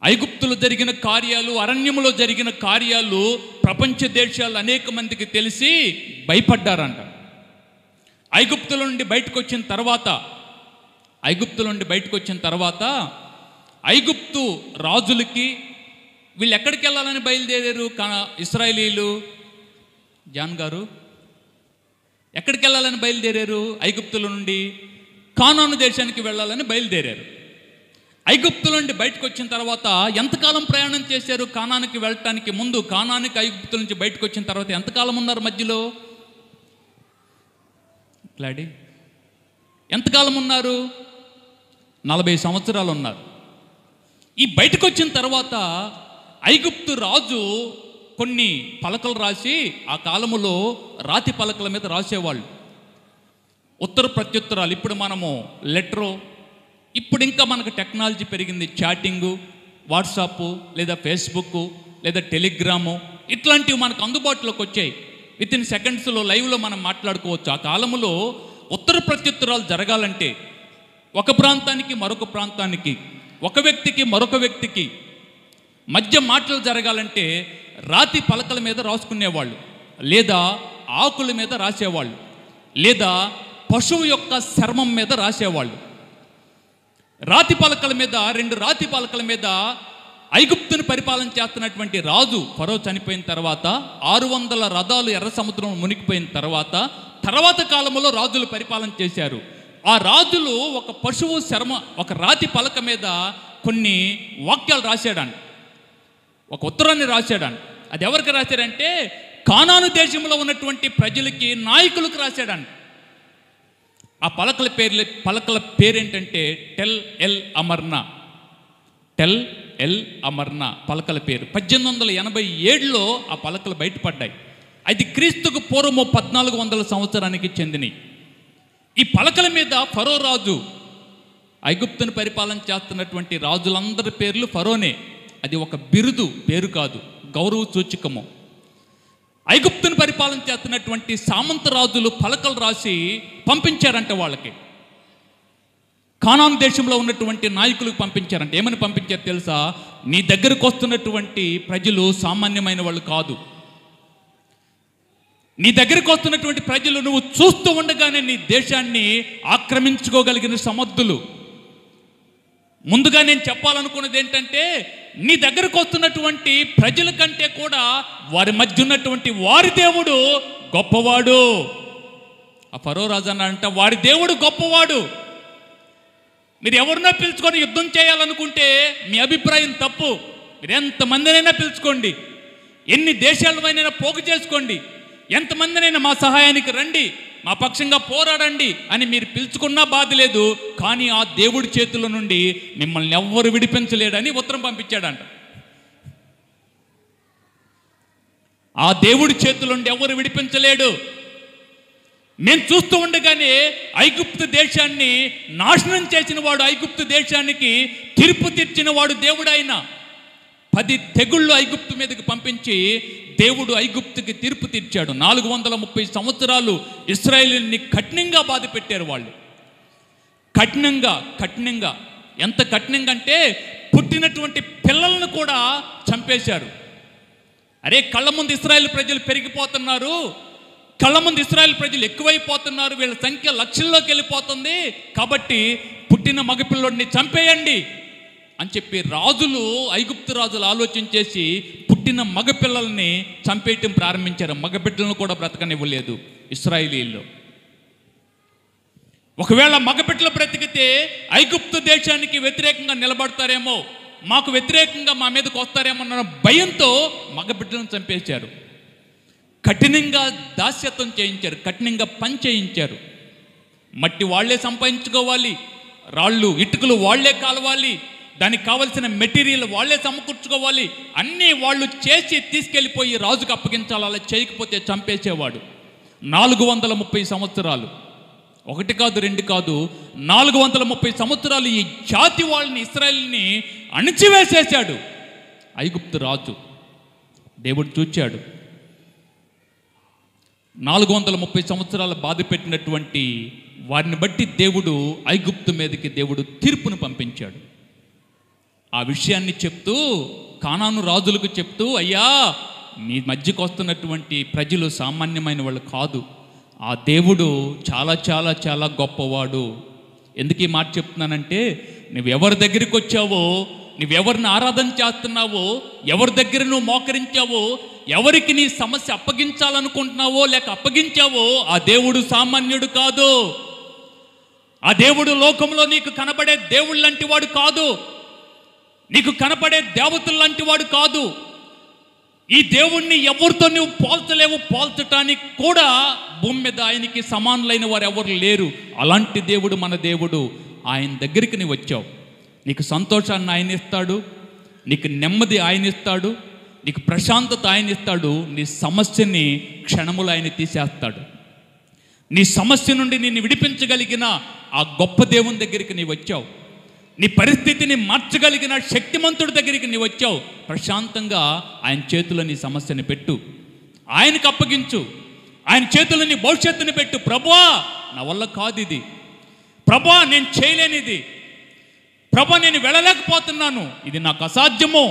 ఐగుప్తులో జరిగిన కార్యాలు, అరణ్యంలో జరిగిన కార్యాలు ప్రపంచ దేశాలు అనేక మందికి తెలిసి భయపడ్డారంట. ఐగుప్తుల నుండి బయటకు వచ్చిన తర్వాత ఐగుప్తు రాజులకి వీళ్ళు ఎక్కడికి వెళ్ళాలని బయలుదేరారు? ఇశ్రాయేలీలు జాన్ గారు ఎక్కడికి వెళ్ళాలని బయలుదేరారు? ఐగుప్తుల నుండి కానాను దేశానికి వెళ్ళాలని బయలుదేరారు. ఐగుప్తు నుండి బయటకు వచ్చిన తర్వాత ఎంతకాలం ప్రయాణం చేశారు? కానానికి వెళ్ళటానికి ముందు, కానానికి ఐగుప్తు నుంచి బయటకు వచ్చిన తర్వాత ఎంతకాలం ఉన్నారు మధ్యలో? క్లాడీ ఎంతకాలం ఉన్నారు? 40 సంవత్సరాలు ఉన్నారు. ఈ బయటకు వచ్చిన తర్వాత ఐగుప్తు రాజు కొన్ని పలకలు రాసి, ఆ కాలములో రాతి పలకల మీద రాసేవాళ్ళు ఉత్తర ప్రత్యుత్తరాలు. ఇప్పుడు మనము లెటరు, ఇప్పుడు ఇంకా మనకు టెక్నాలజీ పెరిగింది, చాటింగు, వాట్సాప్ లేదా ఫేస్బుక్ లేదా టెలిగ్రాము, ఇట్లాంటివి మనకు అందుబాటులోకి వచ్చాయి. వితిన్ సెకండ్స్లో లైవ్లో మనం మాట్లాడుకోవచ్చు. ఆ కాలంలో ఉత్తర ప్రత్యుత్తరాలు జరగాలంటే ఒక ప్రాంతానికి మరొక ప్రాంతానికి, ఒక వ్యక్తికి మరొక వ్యక్తికి మధ్య మాటలు జరగాలంటే రాతి పలకల మీద రాసుకునేవాళ్ళు, లేదా ఆకుల మీద రాసేవాళ్ళు, లేదా పశువు యొక్క చర్మం మీద రాసేవాళ్ళు. రాతి పలకల మీద, 2 రాతి పలకల మీద ఐగుప్తుని పరిపాలన చేస్తున్నటువంటి రాజు ఫరో చనిపోయిన తర్వాత 600 రథాలు ఎర్ర సముద్రం మునిగిపోయిన తర్వాత కాలంలో రాజులు పరిపాలన చేశారు. ఆ రాజులు ఒక పశువు చర్మ, ఒక రాతి పలక మీద కొన్ని వాక్యాలు రాశాడంట, ఒక ఉత్తరాన్ని రాశాడంట. అది ఎవరికి రాశాడంటే కానాను దేశంలో ఉన్నటువంటి ప్రజలకి, నాయకులకు రాశాడంట. ఆ పలకల పేరేంటంటే టెల్ ఎల్ అమర్నా. టెల్ ఎల్ అమర్నా పలకల పేరు. 1887లో ఆ పలకలు బయటపడ్డాయి. అది క్రీస్తుకు పూర్వము 1400 సంవత్సరానికి చెందినవి. ఈ పలకల మీద ఫరో రాజు, ఐగుప్తుని పరిపాలన చేస్తున్నటువంటి రాజులందరి పేర్లు ఫరోనే. అది ఒక బిరుదు, పేరు కాదు, గౌరవ సూచకము. ఐగుప్తుని పరిపాలన చేస్తున్నటువంటి సామంత రాజులు పలకలు రాసి పంపించారంట వాళ్ళకి. కానాను దేశంలో ఉన్నటువంటి నాయకులకు పంపించారంట. ఏమని పంపించారు తెలుసా? నీ దగ్గరకు వస్తున్నటువంటి ప్రజలు సామాన్యమైన వాళ్ళు కాదు. నీ దగ్గరకు వస్తున్నటువంటి ప్రజలు నువ్వు చూస్తూ ఉండగానే నీ దేశాన్ని ఆక్రమించుకోగలిగిన సమర్థులు. ముందుగా నేను చెప్పాలనుకున్నది ఏంటంటే, నీ దగ్గరకు వస్తున్నటువంటి ప్రజల కంటే కూడా వారి మధ్య ఉన్నటువంటి వారి దేవుడు గొప్పవాడు. ఆ ఫరో రాజు అన్నాడంట, వారి దేవుడు గొప్పవాడు. మీరు ఎవరినో పిలుచుకొని యుద్ధం చేయాలనుకుంటే మీ అభిప్రాయం తప్పు. మీరు ఎంతమందినైనా పిలుచుకోండి, ఎన్ని దేశాలమైనా పోగు చేసుకోండి, ఎంతమందినైనా మా సహాయానికి రండి, మా పక్షంగా పోరాడండి అని మీరు పిలుచుకున్నా బాధ లేదు. కానీ ఆ దేవుడి చేతుల నుండి మిమ్మల్ని ఎవ్వరు విడిపించలేడని ఉత్తరం పంపించాడంట. ఆ దేవుడి చేతుల నుండి ఎవరు విడిపించలేడు. నేను చూస్తూ ఉండగానే ఐగుప్తు దేశాన్ని నాశనం చేసిన వాడు, ఐగుప్తు దేశానికి తీర్పు తీర్చిన వాడు దేవుడైన 10 తెగుళ్ళు ఐగుప్తు మీదకి పంపించి దేవుడు ఐగుప్తుకి తీర్పు తీర్చాడు. 430 సంవత్సరాలు ఇశ్రాయేలుని కఠినంగా బాధ పెట్టారు వాళ్ళు. కఠినంగా ఎంత కఠినంగా అంటే పుట్టినటువంటి పిల్లలను కూడా చంపేశారు. అరే, కళ్ళ ముందు ఇశ్రాయేలు ప్రజలు పెరిగిపోతున్నారు, కళ్ళ ముందు ఇశ్రాయేలు ప్రజలు ఎక్కువైపోతున్నారు, వీళ్ళ సంఖ్య లక్షల్లోకి వెళ్ళిపోతుంది, కాబట్టి పుట్టిన మగపిల్లోడిని చంపేయండి అని చెప్పి రాజులు, ఐగుప్తు రాజులు ఆలోచన చేసి పుట్టిన మగపిల్లల్ని చంపేయటం ప్రారంభించారు. మగబిడ్డలను కూడా బ్రతకనివ్వలేదు ఇశ్రాయేలీల్లో. ఒకవేళ మగబిడ్డలు బ్రతికితే ఐగుప్తు దేశానికి వ్యతిరేకంగా నిలబడతారేమో, మాకు వ్యతిరేకంగా మా మీదకి వస్తారేమో అన్న భయంతో మగబిడ్డలను చంపేశారు. కఠినంగా దాస్యత్వం చేయించారు, కఠినంగా పని చేయించారు. మట్టి వాళ్లే సంపాదించుకోవాలి, రాళ్ళు ఇటుకలు వాళ్లే కాలవాలి, దానికి కావలసిన మెటీరియల్ వాళ్లే సమకూర్చుకోవాలి, అన్నీ వాళ్ళు చేసి తీసుకెళ్ళిపోయి రాజుకు అప్పగించాలి. అలా చేయకపోతే చంపేసేవాడు. 430 సంవత్సరాలు, 1 కాదు 2 కాదు, 430 సంవత్సరాలు ఈ జాతి వాళ్ళని, ఇశ్రాయేలుని అణిచివేసేశాడు ఐగుప్తు రాజు. దేవుడు చూచాడు. 430 సంవత్సరాలు బాధ పెట్టినటువంటి వారిని బట్టి దేవుడు ఐగుప్తు మీదకి తీర్పును పంపించాడు. ఆ విషయాన్ని చెప్తూ కానాను రాజులకు చెప్తూ, అయ్యా, మీ మధ్యకు వస్తున్నటువంటి ప్రజలు సామాన్యమైన వాళ్ళు కాదు, ఆ దేవుడు చాలా చాలా చాలా గొప్పవాడు. ఎందుకు ఈ మాట చెప్తున్నానంటే, నువ్వెవరి దగ్గరికి వచ్చావో, నువ్వెవరిని ఆరాధన చేస్తున్నావో, ఎవరి దగ్గర నువ్వు మోకరించావో, ఎవరికి నీ సమస్య అప్పగించాలనుకుంటున్నావో లేక అప్పగించావో, ఆ దేవుడు సామాన్యుడు కాదు. ఆ దేవుడు లోకంలో నీకు కనబడే దేవుడు లాంటి వాడు కాదు. నీకు కనపడే దేవతలు లాంటి వాడు కాదు. ఈ దేవుణ్ణి ఎవరితో నువ్వు పోల్చలేవు, పోల్చటానికి కూడా భూమి మీద ఆయనకి సమానులైన వారు ఎవరు లేరు. అలాంటి దేవుడు మన దేవుడు. ఆయన దగ్గరికి నువ్వు వచ్చావు. నీకు సంతోషాన్ని ఆయన ఇస్తాడు, నీకు నెమ్మది ఆయన ఇస్తాడు, నీకు ప్రశాంతత ఆయన ఇస్తాడు. నీ సమస్యని క్షణములు ఆయన తీసేస్తాడు. నీ సమస్య నుండి నిన్ను విడిపించగలిగిన ఆ గొప్ప దేవుని దగ్గరికి నీవు వచ్చావు. నీ పరిస్థితిని మార్చగలిగిన శక్తిమంతుడి దగ్గరికి నీవు వచ్చావు. ప్రశాంతంగా ఆయన చేతిలో నీ సమస్యని పెట్టు, ఆయనకు అప్పగించు. ఆయన చేతిలో నీ భవిష్యత్తుని పెట్టు. ప్రభువా, నా వల్ల కాదు ఇది, ప్రభువా నేను చేయలేనిది, ప్రభువా నేను వెళ్ళలేకపోతున్నాను, ఇది నాకు అసాధ్యము,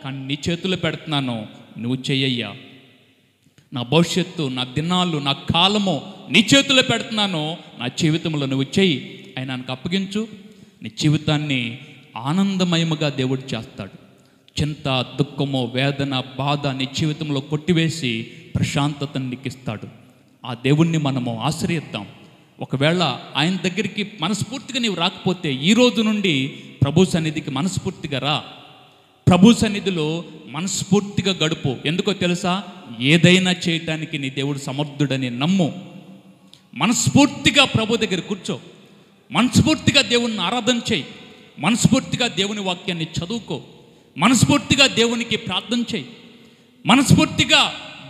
కానీ నీ చేతుల్లో పెడుతున్నాను, నువ్వు చెయ్యయ్యా. నా భవిష్యత్తు, నా దినాలు, నా కాలము నీ చేతుల్లో పెడుతున్నాను, నా జీవితంలో నువ్వు చెయ్యి. ఆయనకు అప్పగించు. నీ జీవితాన్ని ఆనందమయముగా దేవుడు చేస్తాడు. చింత, దుఃఖము, వేదన, బాధ నీ జీవితంలో కొట్టివేసి ప్రశాంతతను నీకు ఇస్తాడు. ఆ దేవుణ్ణి మనము ఆశ్రయిద్దాం. ఒకవేళ ఆయన దగ్గరికి మనస్ఫూర్తిగా నీవు రాకపోతే ఈ రోజు నుండి ప్రభు సన్నిధికి మనస్ఫూర్తిగా రా. ప్రభు సన్నిధిలో మనస్ఫూర్తిగా గడుపు. ఎందుకో తెలుసా? ఏదైనా చేయటానికి నీ దేవుడు సమర్థుడని నమ్ము. మనస్ఫూర్తిగా ప్రభు దగ్గర కూర్చో. మనస్ఫూర్తిగా దేవుణ్ణి ఆరాధన చేయి. మనస్ఫూర్తిగా దేవుని వాక్యాన్ని చదువుకో. మనస్ఫూర్తిగా దేవునికి ప్రార్థన చేయి. మనస్ఫూర్తిగా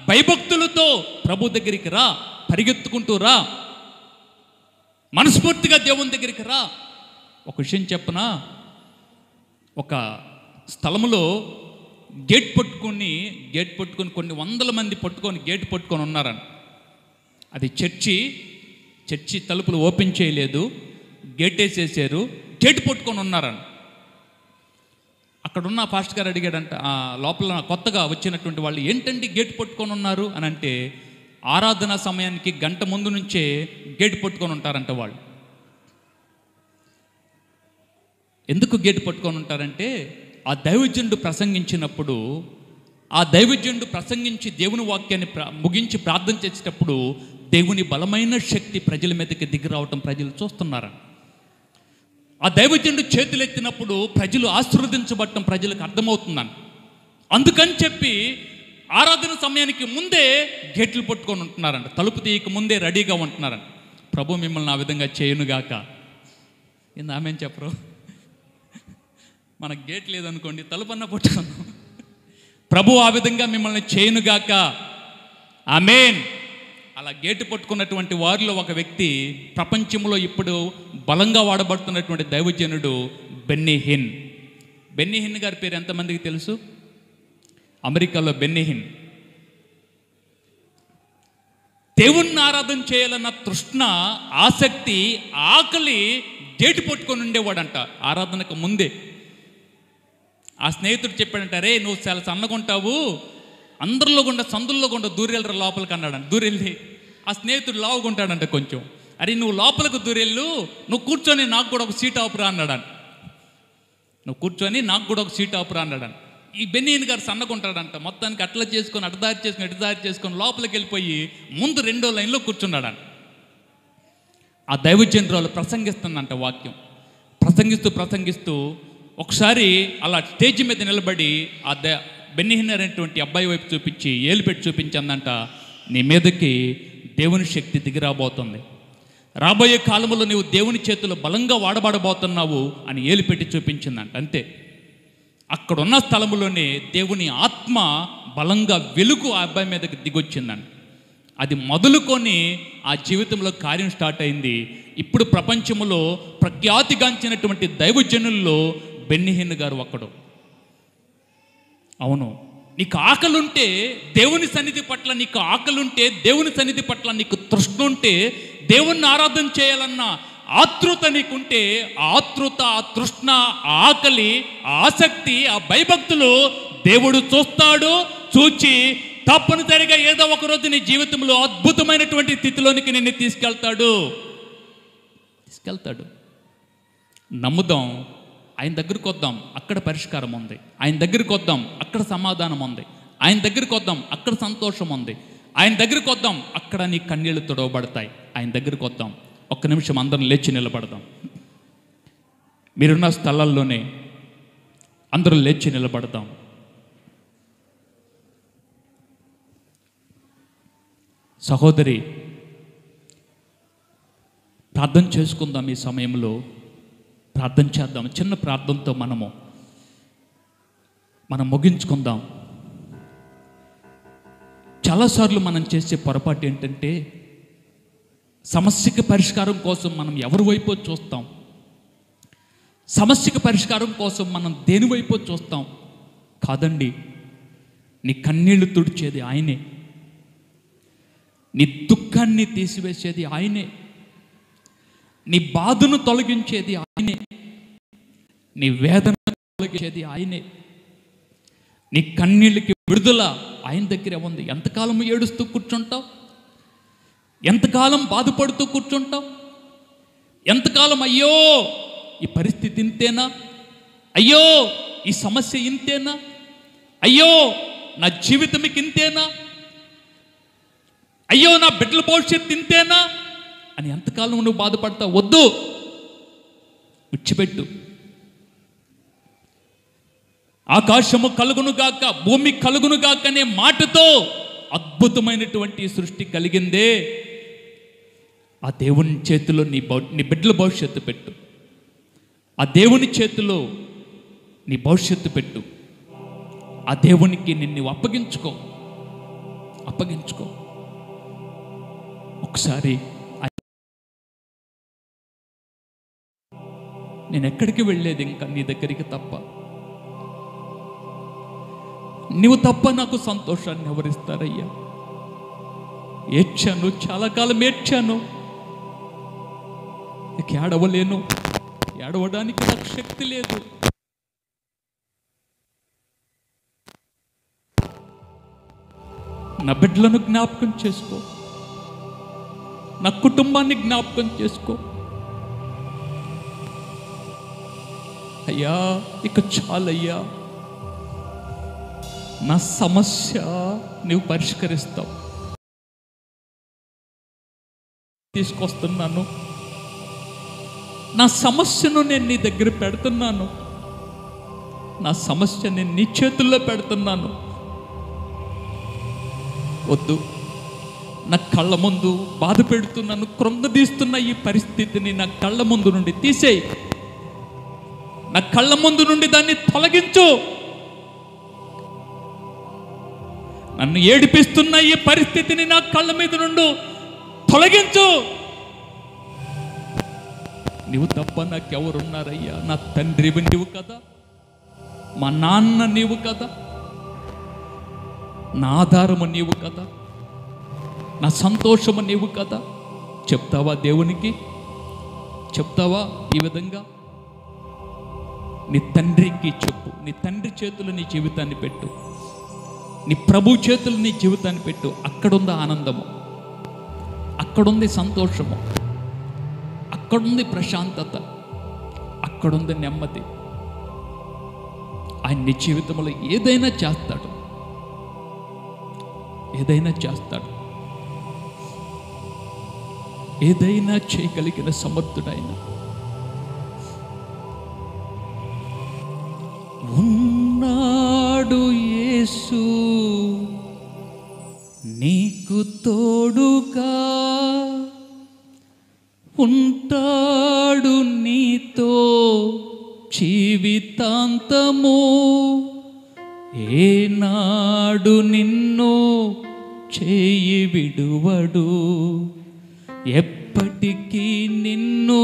భయభక్తులతో ప్రభు దగ్గరికి రా. పరిగెత్తుకుంటూ రా. మనస్ఫూర్తిగా దేవుని దగ్గరికి రా. ఒక విషయం చెప్పనా? ఒక స్థలములో గేట్ పట్టుకొని కొన్ని వందల మంది గేట్ పట్టుకొని ఉన్నారని. అది చర్చి తలుపులు ఓపెన్ చేయలేదు, గేట్ వేసేసారు, గేట్ పట్టుకొని ఉన్నారని. అక్కడున్న పాస్టర్ గారు అడిగాడంట, లోపల కొత్తగా వచ్చినటువంటి వాళ్ళు, ఏంటండి గేట్ పట్టుకొని ఉన్నారు అని అంటే, ఆరాధన సమయానికి గంట ముందు నుంచే గేట్ పట్టుకొని ఉంటారంట వాళ్ళు. ఎందుకు గేట్ పట్టుకొని ఉంటారంటే, ఆ దైవజనుడు ప్రసంగించినప్పుడు, ఆ దైవజనుడు ప్రసంగించి దేవుని వాక్యాన్ని ముగించి ప్రార్థన చేసేటప్పుడు దేవుని బలమైన శక్తి ప్రజల మీదకి దిగి రావటం ప్రజలు చూస్తున్నారు. ఆ దైవజనుడు చేతులు ఎత్తినప్పుడు ప్రజలు ఆశీర్వదించబడటం ప్రజలకు అర్థమవుతుందని. అందుకని చెప్పి ఆరాధన సమయానికి ముందే గేట్లు పట్టుకొని ఉంటున్నారంట. తలుపు తీయక ముందే రెడీగా ఉంటున్నారంట. ప్రభు మిమ్మల్ని ఆ విధంగా చేయునుగాక. ఆమెన్ చెప్పరు? మనకు గేట్ లేదనుకోండి, తలుపన్నా పట్టుకోను. ప్రభు ఆ విధంగా మిమ్మల్ని చేయునుగాక. ఆమేన్. అలా గేటు పట్టుకున్నటువంటి వారిలో ఒక వ్యక్తి, ప్రపంచంలో ఇప్పుడు బలంగా వాడబడుతున్నటువంటి దైవజనుడు బెన్నీ హిన్. బెన్నీ హిన్ గారి పేరు ఎంతమందికి తెలుసు? అమెరికాలో బెన్నీ హిన్. దేవుణ్ణి ఆరాధన చేయాలన్న తృష్ణ, ఆసక్తి, ఆకలి గేటు పట్టుకొని ఉండేవాడంట ఆరాధనకు ముందే. ఆ స్నేహితుడు చెప్పాడంట, రే నువ్వు చాలా సన్నగుంటావు, అందరిలో గుండా సందుల్లో గుండా దూరెళ్ళరా లోపలికి అన్నాడంట. దూరెళ్ళి ఆ స్నేహితుడు లావుగుంటాడంట కొంచెం. అరే నువ్వు లోపలికి దూరెళ్ళు, నువ్వు కూర్చొని నాకు కూడా ఒక సీట్ ఆపురా అన్నాడు. నువ్వు కూర్చొని నాకు కూడా ఒక సీట్ ఆపురా అన్నాడు. ఈ బెన్నీన్ గారు సన్నగుంటాడంట. మొత్తానికి అట్లా చేసుకొని ఎటుదారి చేసుకొని లోపలికి వెళ్ళిపోయి ముందు 2వ లైన్లో కూర్చున్నాడు. ఆ దైవజనురాలు ప్రసంగిస్తుందంట వాక్యం. ప్రసంగిస్తూ ఒకసారి అలా స్టేజ్ మీద నిలబడి ఆ బెన్నీ హిన్ అనేటువంటి అబ్బాయి వైపు చూపించి ఏలు పెట్టి చూపించిందంట, నీ మీదకి దేవుని శక్తి దిగిరాబోతుంది, రాబోయే కాలంలో నీవు దేవుని చేతుల్లో బలంగా వాడబడబోతున్నావు అని ఏలు పెట్టి చూపించిందంట. అంతే, అక్కడున్న స్థలంలోనే దేవుని ఆత్మ బలంగా వెలుగు ఆ అబ్బాయి మీదకి దిగొచ్చిందంట. అది మొదలుకొని ఆ జీవితంలో కార్యం స్టార్ట్ అయింది. ఇప్పుడు ప్రపంచంలో ప్రఖ్యాతిగాంచినటువంటి దైవజనుల్లో బెన్నీ హిన్ గారు ఒకడు. అవును, నీకు ఆకలుంటే దేవుని సన్నిధి పట్ల, నీకు ఆకలుంటే దేవుని సన్నిధి పట్ల నీకు తృష్ణ ఉంటే, దేవుణ్ణి ఆరాధన చేయాలన్న ఆతృత నీకుంటే, ఆ ఆతృత, ఆ తృష్ణ, ఆ ఆకలి, ఆ ఆసక్తి, ఆ భయభక్తులు దేవుడు చూస్తాడు. చూచి తప్పనిసరిగా ఏదో ఒక రోజు నీ జీవితంలో అద్భుతమైనటువంటి స్థితిలోనికి నిన్ను తీసుకెళ్తాడు. నమ్ముదాం. ఆయన దగ్గరికి వద్దాం, అక్కడ పరిష్కారం ఉంది. ఆయన దగ్గరికి వద్దాం, అక్కడ సమాధానం ఉంది. ఆయన దగ్గరికి వద్దాం, అక్కడ సంతోషం ఉంది. ఆయన దగ్గరికి వద్దాం, అక్కడ నీ కన్నీళ్లు తొడవబడతాయి. ఆయన దగ్గరికి వద్దాం. ఒక్క నిమిషం అందరం లేచి నిలబడదాం. మీరున్న స్థలాల్లోనే అందరూ లేచి నిలబడదాం. సహోదరి, ప్రార్థన చేసుకుందాం. ఈ సమయంలో ప్రార్థన చేద్దాం. చిన్న ప్రార్థనతో మనం ముగించుకుందాం. చాలాసార్లు మనం చేసే పొరపాటు ఏంటంటే, సమస్యకి పరిష్కారం కోసం మనం ఎవరి వైపో చూస్తాం. సమస్యకి పరిష్కారం కోసం మనం దేని వైపో చూస్తాం. కాదండి, నీ కన్నీళ్లు తుడిచేది ఆయనే, నీ దుఃఖాన్ని తీసివేసేది ఆయనే, నీ బాధను తొలగించేది ఆయనే, నీ వేదన తొలగించేది ఆయనే, నీ కన్నీళ్ళకి విడుదల ఆయన దగ్గరే ఉంది. ఎంతకాలం ఏడుస్తూ కూర్చుంటావు? ఎంతకాలం బాధపడుతూ కూర్చుంటావు? ఎంతకాలం అయ్యో ఈ పరిస్థితి ఇంతేనా, అయ్యో ఈ సమస్య ఇంతేనా, అయ్యో నా జీవితం ఇంతేనా, అయ్యో నా బిడ్డల భవిష్యత్తు ఇంతేనా అని ఎంతకాలం నువ్వు బాధపడతావు? వద్దు, విడిచిపెట్టు. ఆకాశము కలుగునుగాక, భూమి కలుగునుగాక అనే మాటతో అద్భుతమైనటువంటి సృష్టి కలిగిందే. ఆ దేవుని చేతిలో నీ బిడ్డల భవిష్యత్తు పెట్టు. ఆ దేవుని చేతిలో నీ భవిష్యత్తు పెట్టు. ఆ దేవునికి నిన్ను అప్పగించుకో. ఒకసారి నేను ఎక్కడికి వెళ్ళేది ఇంకా నీ దగ్గరికి తప్ప, నువ్వు తప్ప నాకు సంతోషాన్ని ఎవరిస్తారయ్యా? ఏడ్చాను, చాలా కాలం ఏడ్చాను, ఇక ఏడవలేను, ఏడవడానికి నాకు శక్తి లేదు. నా బిడ్డలను జ్ఞాపకం చేసుకో, నా కుటుంబాన్ని జ్ఞాపకం చేసుకో అయ్యా. ఇక చాలయ్యా, నా సమస్య నువ్వు పరిష్కరిస్తావు. తీసుకొస్తున్నాను, నా సమస్యను నేను నీ దగ్గర పెడుతున్నాను, నా సమస్య నేను నీ చేతుల్లో పెడుతున్నాను. వద్దు, నా కళ్ళ ముందు బాధ పెడుతున్నాను, కృంగదీస్తున్న ఈ పరిస్థితిని నా కళ్ళ ముందు నుండి తీసేయి. నా కళ్ళ ముందు నుండి దాన్ని తొలగించు. నన్ను ఏడిపిస్తున్న ఈ పరిస్థితిని నా కళ్ళ మీద నుండి తొలగించు. నీవు తప్ప నాకెవరున్నారయ్యా? నా తండ్రివి నీవు కదా, మా నాన్న నీవు కదా, నా ఆధారము నీవు కదా, నా సంతోషము నీవు కదా. చెప్తావా దేవునికి? చెప్తావా ఈ విధంగా? నీ తండ్రికి చెప్పు. నీ తండ్రి చేతులు నీ జీవితాన్ని పెట్టు, నీ ప్రభు చేతులు నీ జీవితాన్ని పెట్టు. అక్కడుంది ఆనందము, అక్కడుంది సంతోషము, అక్కడుంది ప్రశాంతత, అక్కడుంది నెమ్మది. ఆయన నీ జీవితంలో ఏదైనా చేస్తాడు, ఏదైనా చేస్తాడు, ఏదైనా చేయగలిగిన సమర్థుడైన. ఉన్నాడు యేసు నీకు తోడుగా, ఉంటాడు నీతో జీవితాంతము. ఏనాడు నిన్ను చేయి విడువడు, ఎప్పటికీ నిన్ను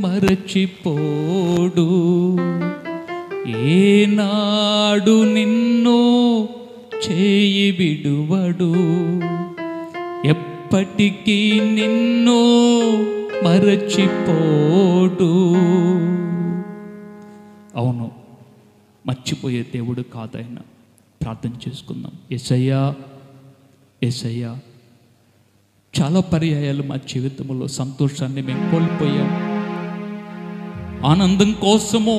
మరచిపోడు. ఏనాడు నిన్ను చేయి విడువడు, ఎప్పటికీ నిన్ను మరచిపోడు. అవును, మర్చిపోయే దేవుడు కాదైనా. ప్రార్థన చేసుకుందాం. యేసయ్యా, యేసయ్యా, చాలా పర్యాయాలు మా జీవితంలో సంతోషాన్ని మేము కోల్పోయాం. ఆనందం కోసము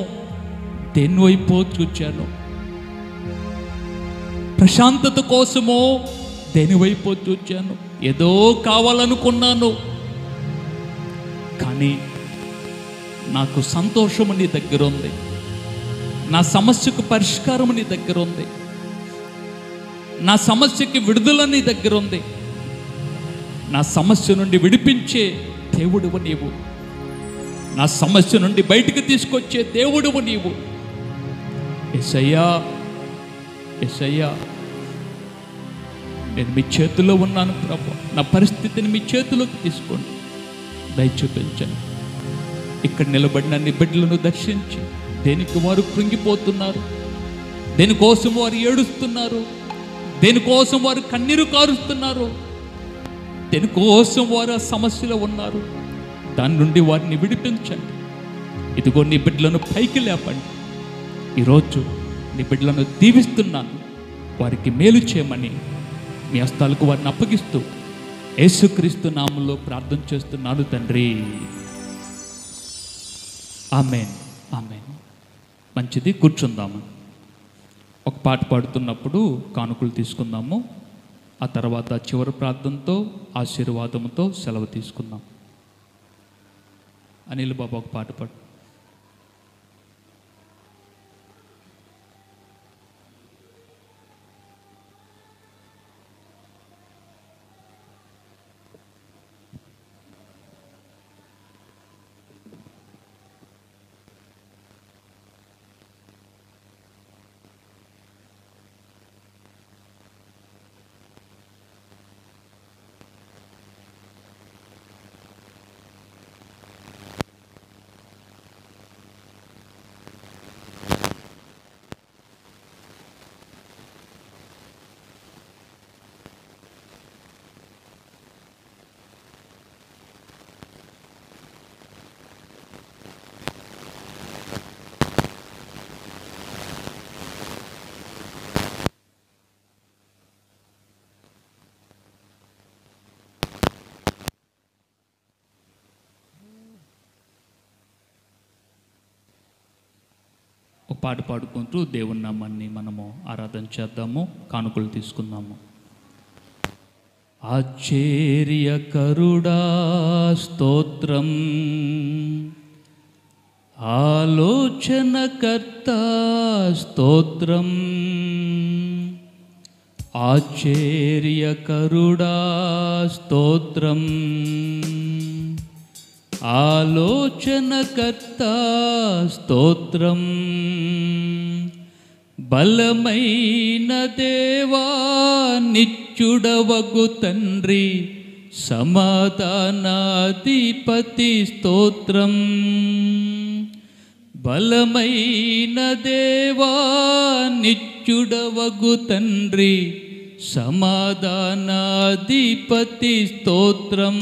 దేని వైపో చూచాను, ప్రశాంతత కోసమో దేని వైపో చూచాను. ఏదో కావాలనుకున్నాను, కానీ నాకు సంతోషము నీ దగ్గర ఉంది, నా సమస్యకు పరిష్కారం నీ దగ్గర ఉంది, నా సమస్యకి విడుదల నీ దగ్గర ఉంది, నా సమస్య నుండి విడిపించే దేవుడువు నీవు, నా సమస్య నుండి బయటికి తీసుకొచ్చే దేవుడువు నీవు. యేసయ్యా, యేసయ్యా, నేను మీ చేతిలో ఉన్నాను ప్రభు, నా పరిస్థితిని మీ చేతిలోకి తీసుకోండి, దయ చూపించండి. ఇక్కడ నిలబడిన నీ బిడ్డలను దర్శించి, దేనికి వారు కృంగిపోతున్నారు, దేనికోసం వారు ఏడుస్తున్నారు, దేనికోసం వారు కన్నీరు కారుస్తున్నారు, దేనికోసం వారు ఆ సమస్యలో ఉన్నారు, దాని నుండి వారిని విడిపించండి. ఇదిగో నీ బిడ్డలను పైకి లేపండి. ఈరోజు నీ బిడ్డలను దీవిస్తున్నాను, వారికి మేలు చేయమని మీ హస్తాలకు వారిని అప్పగిస్తూ యేసుక్రీస్తు నామములో ప్రార్థన చేస్తున్నాను తండ్రి, ఆమేన్, ఆమేన్. మంచిది, కూర్చుందాము. ఒక పాట పాడుతున్నప్పుడు కానుకలు తీసుకుందాము. ఆ తర్వాత చివరి ప్రార్థనతో ఆశీర్వాదంతో సెలవు తీసుకుందాం. అనిల్ బాబా ఒక పాట పాడు. ఒక పాట పాడుకుంటూ దేవుని నామాన్ని మనము ఆరాధన చేద్దాము, కానుకలు తీసుకుందాము. ఆశ్చర్యకరుడా స్తోత్రం, ఆలోచనకర్త స్తోత్రం, ఆశ్చర్యకరుడా స్తోత్రం, ఆలోచనకర్త స్తోత్రం, బలమైన దేవా నిత్యుడవగు తండ్రి సమాధానాధిపతి స్తోత్రం, బలమైన దేవా నిత్యుడవగు తండ్రి సమాధానాధిపతి స్తోత్రం.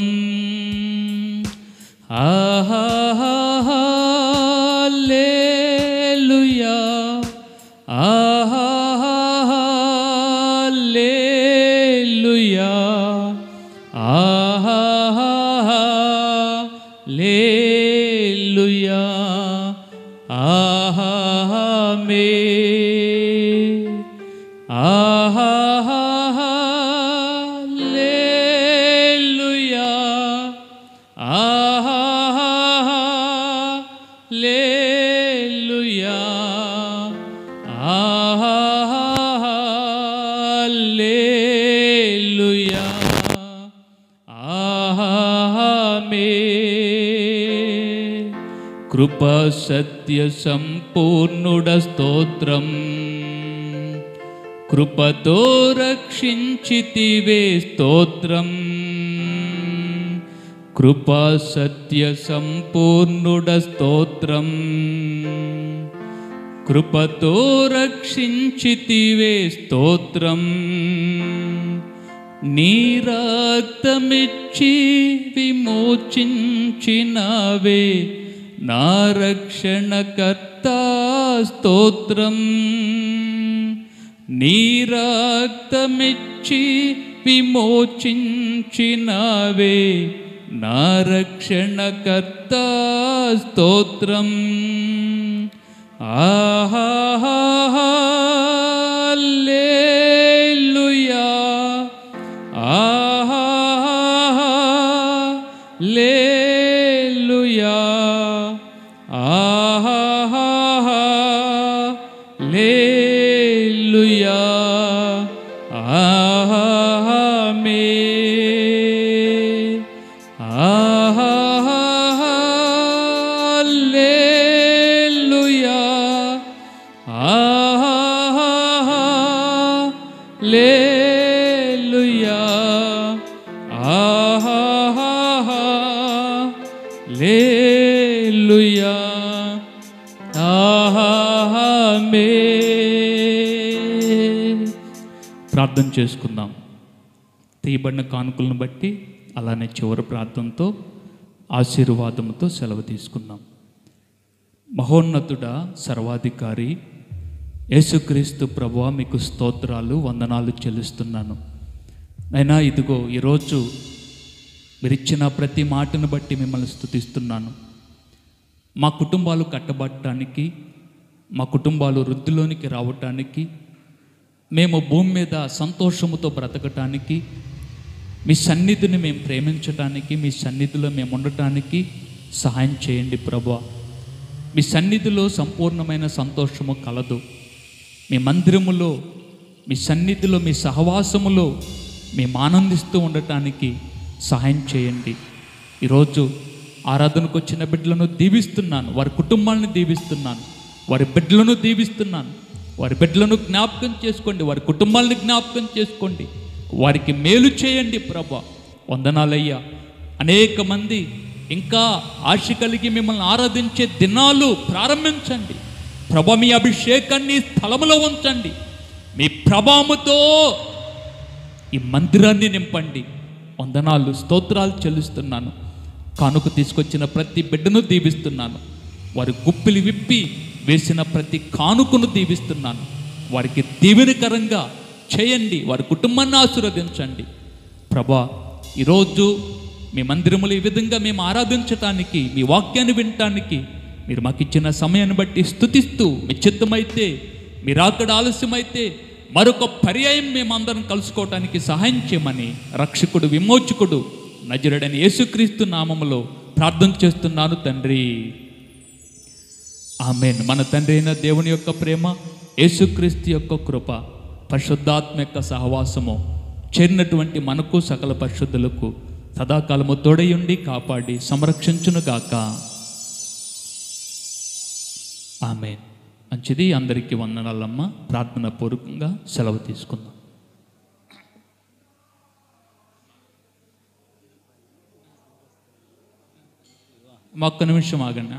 హల్లెలూయా, హల్లెలూయా, హల్లెలూయా, ఆమేన్, హల్లెలూయా, హల్లెలూయా, హల్లెలూయా, ఆమేన్. కృపా సత్య సంపూర్ణుడ స్తోత్రం, కృపతో రక్షించితివే స్తోత్రం, కృపా సత్య సంపూర్ణుడ స్తోత్రం, కృపతో రక్షించితివే స్తోత్రం, నీ రక్తమిచ్చి విమోచించినవే నా రక్షణకర్త స్తోత్రం, నీ రక్తమిచ్చి విమోచించినవే నా రక్షణకర్త స్తోత్రం. హల్లెలూయా, హల్లెలూయా, హల్లెలూయా ఆమేన్ హల్లెలూయా హల్లెలూయా హల్లెలూయా ఆమేన్. ప్రార్థన చేసుకుందాం. తీయబడిన కానుకలను బట్టి అలానే చివరి ప్రార్థనతో ఆశీర్వాదంతో సెలవు తీసుకుందాం. మహోన్నతుడా, సర్వాధికారి యేసుక్రీస్తు ప్రభువా, మీకు స్తోత్రాలు వందనాలు చెల్లిస్తున్నాను. అయినా ఇదిగో ఈరోజు మీరిచ్చిన ప్రతి మాటను బట్టి మిమ్మల్ని స్తుతిస్తున్నాను. మా కుటుంబాలు కట్టబడటానికి, మా కుటుంబాలు వృద్ధిలోనికి రావటానికి, మేము భూమి మీద సంతోషముతో బ్రతకటానికి, మీ సన్నిధిని మేము ప్రేమించటానికి, మీ సన్నిధిలో మేము ఉండటానికి సహాయం చేయండి ప్రభువా. మీ సన్నిధిలో సంపూర్ణమైన సంతోషము కలదు. మీ మందిరములో, మీ సన్నిధిలో, మీ సహవాసములో మేము ఆనందిస్తూ ఉండటానికి సహాయం చేయండి. ఈరోజు ఆరాధనకు వచ్చిన బిడ్డలను దీవిస్తున్నాను, వారి కుటుంబాలను దీవిస్తున్నాను, వారి బిడ్డలను దీవిస్తున్నాను. వారి బిడ్డలను జ్ఞాపకం చేసుకోండి, వారి కుటుంబాలను జ్ఞాపకం చేసుకోండి, వారికి మేలు చేయండి ప్రభా. వందనాలయ్యా. అనేక మంది ఇంకా ఆశ కలిగి మిమ్మల్ని ఆరాధించే దినాలు ప్రారంభించండి ప్రభా. మీ అభిషేకాన్ని స్థలములో ఉంచండి. మీ ప్రభావముతో ఈ మందిరాన్ని నింపండి. వందనాలు, స్తోత్రాలు చెల్లిస్తున్నాను. కానుక తీసుకొచ్చిన ప్రతి బిడ్డను దీవిస్తున్నాను. వారి గుప్పిలి విప్పి వేసిన ప్రతి కానుకను దీవిస్తున్నాను. వారికి దీవెనకరంగా చేయండి, వారి కుటుంబాన్ని ఆశీర్వదించండి ప్రభా. ఈరోజు మీ మందిరములు ఈ విధంగా మేము ఆరాధించటానికి, మీ వాక్యాన్ని వినటానికి మీరు మాకు ఇచ్చిన సమయాన్ని బట్టి స్తుతిస్తూ, మీ చిత్తమైతే, మీరు అక్కడ ఆలస్యమైతే మరొక పర్యాయం మేమందరం కలుసుకోవటానికి సహాయం చేయమని రక్షకుడు, విమోచకుడు నజరుడైన యేసుక్రీస్తు నామములో ప్రార్థన చేస్తున్నాను తండ్రి, ఆమేన్. మన తండ్రి అయిన దేవుని యొక్క ప్రేమ, యేసుక్రీస్తు యొక్క కృప, పరిశుద్ధాత్మ యొక్క సహవాసము చేరినటువంటి మనకు సకల పరిశుద్ధులకు సదాకాలము తోడయుండి కాపాడి సంరక్షించునుగాక. ఆమేన్. మంచిది. అందరికీ వందనాలమ్మ. ప్రార్థన పూర్వకంగా సెలవు తీసుకుందాం. ఒక్క నిమిషం ఆగండి.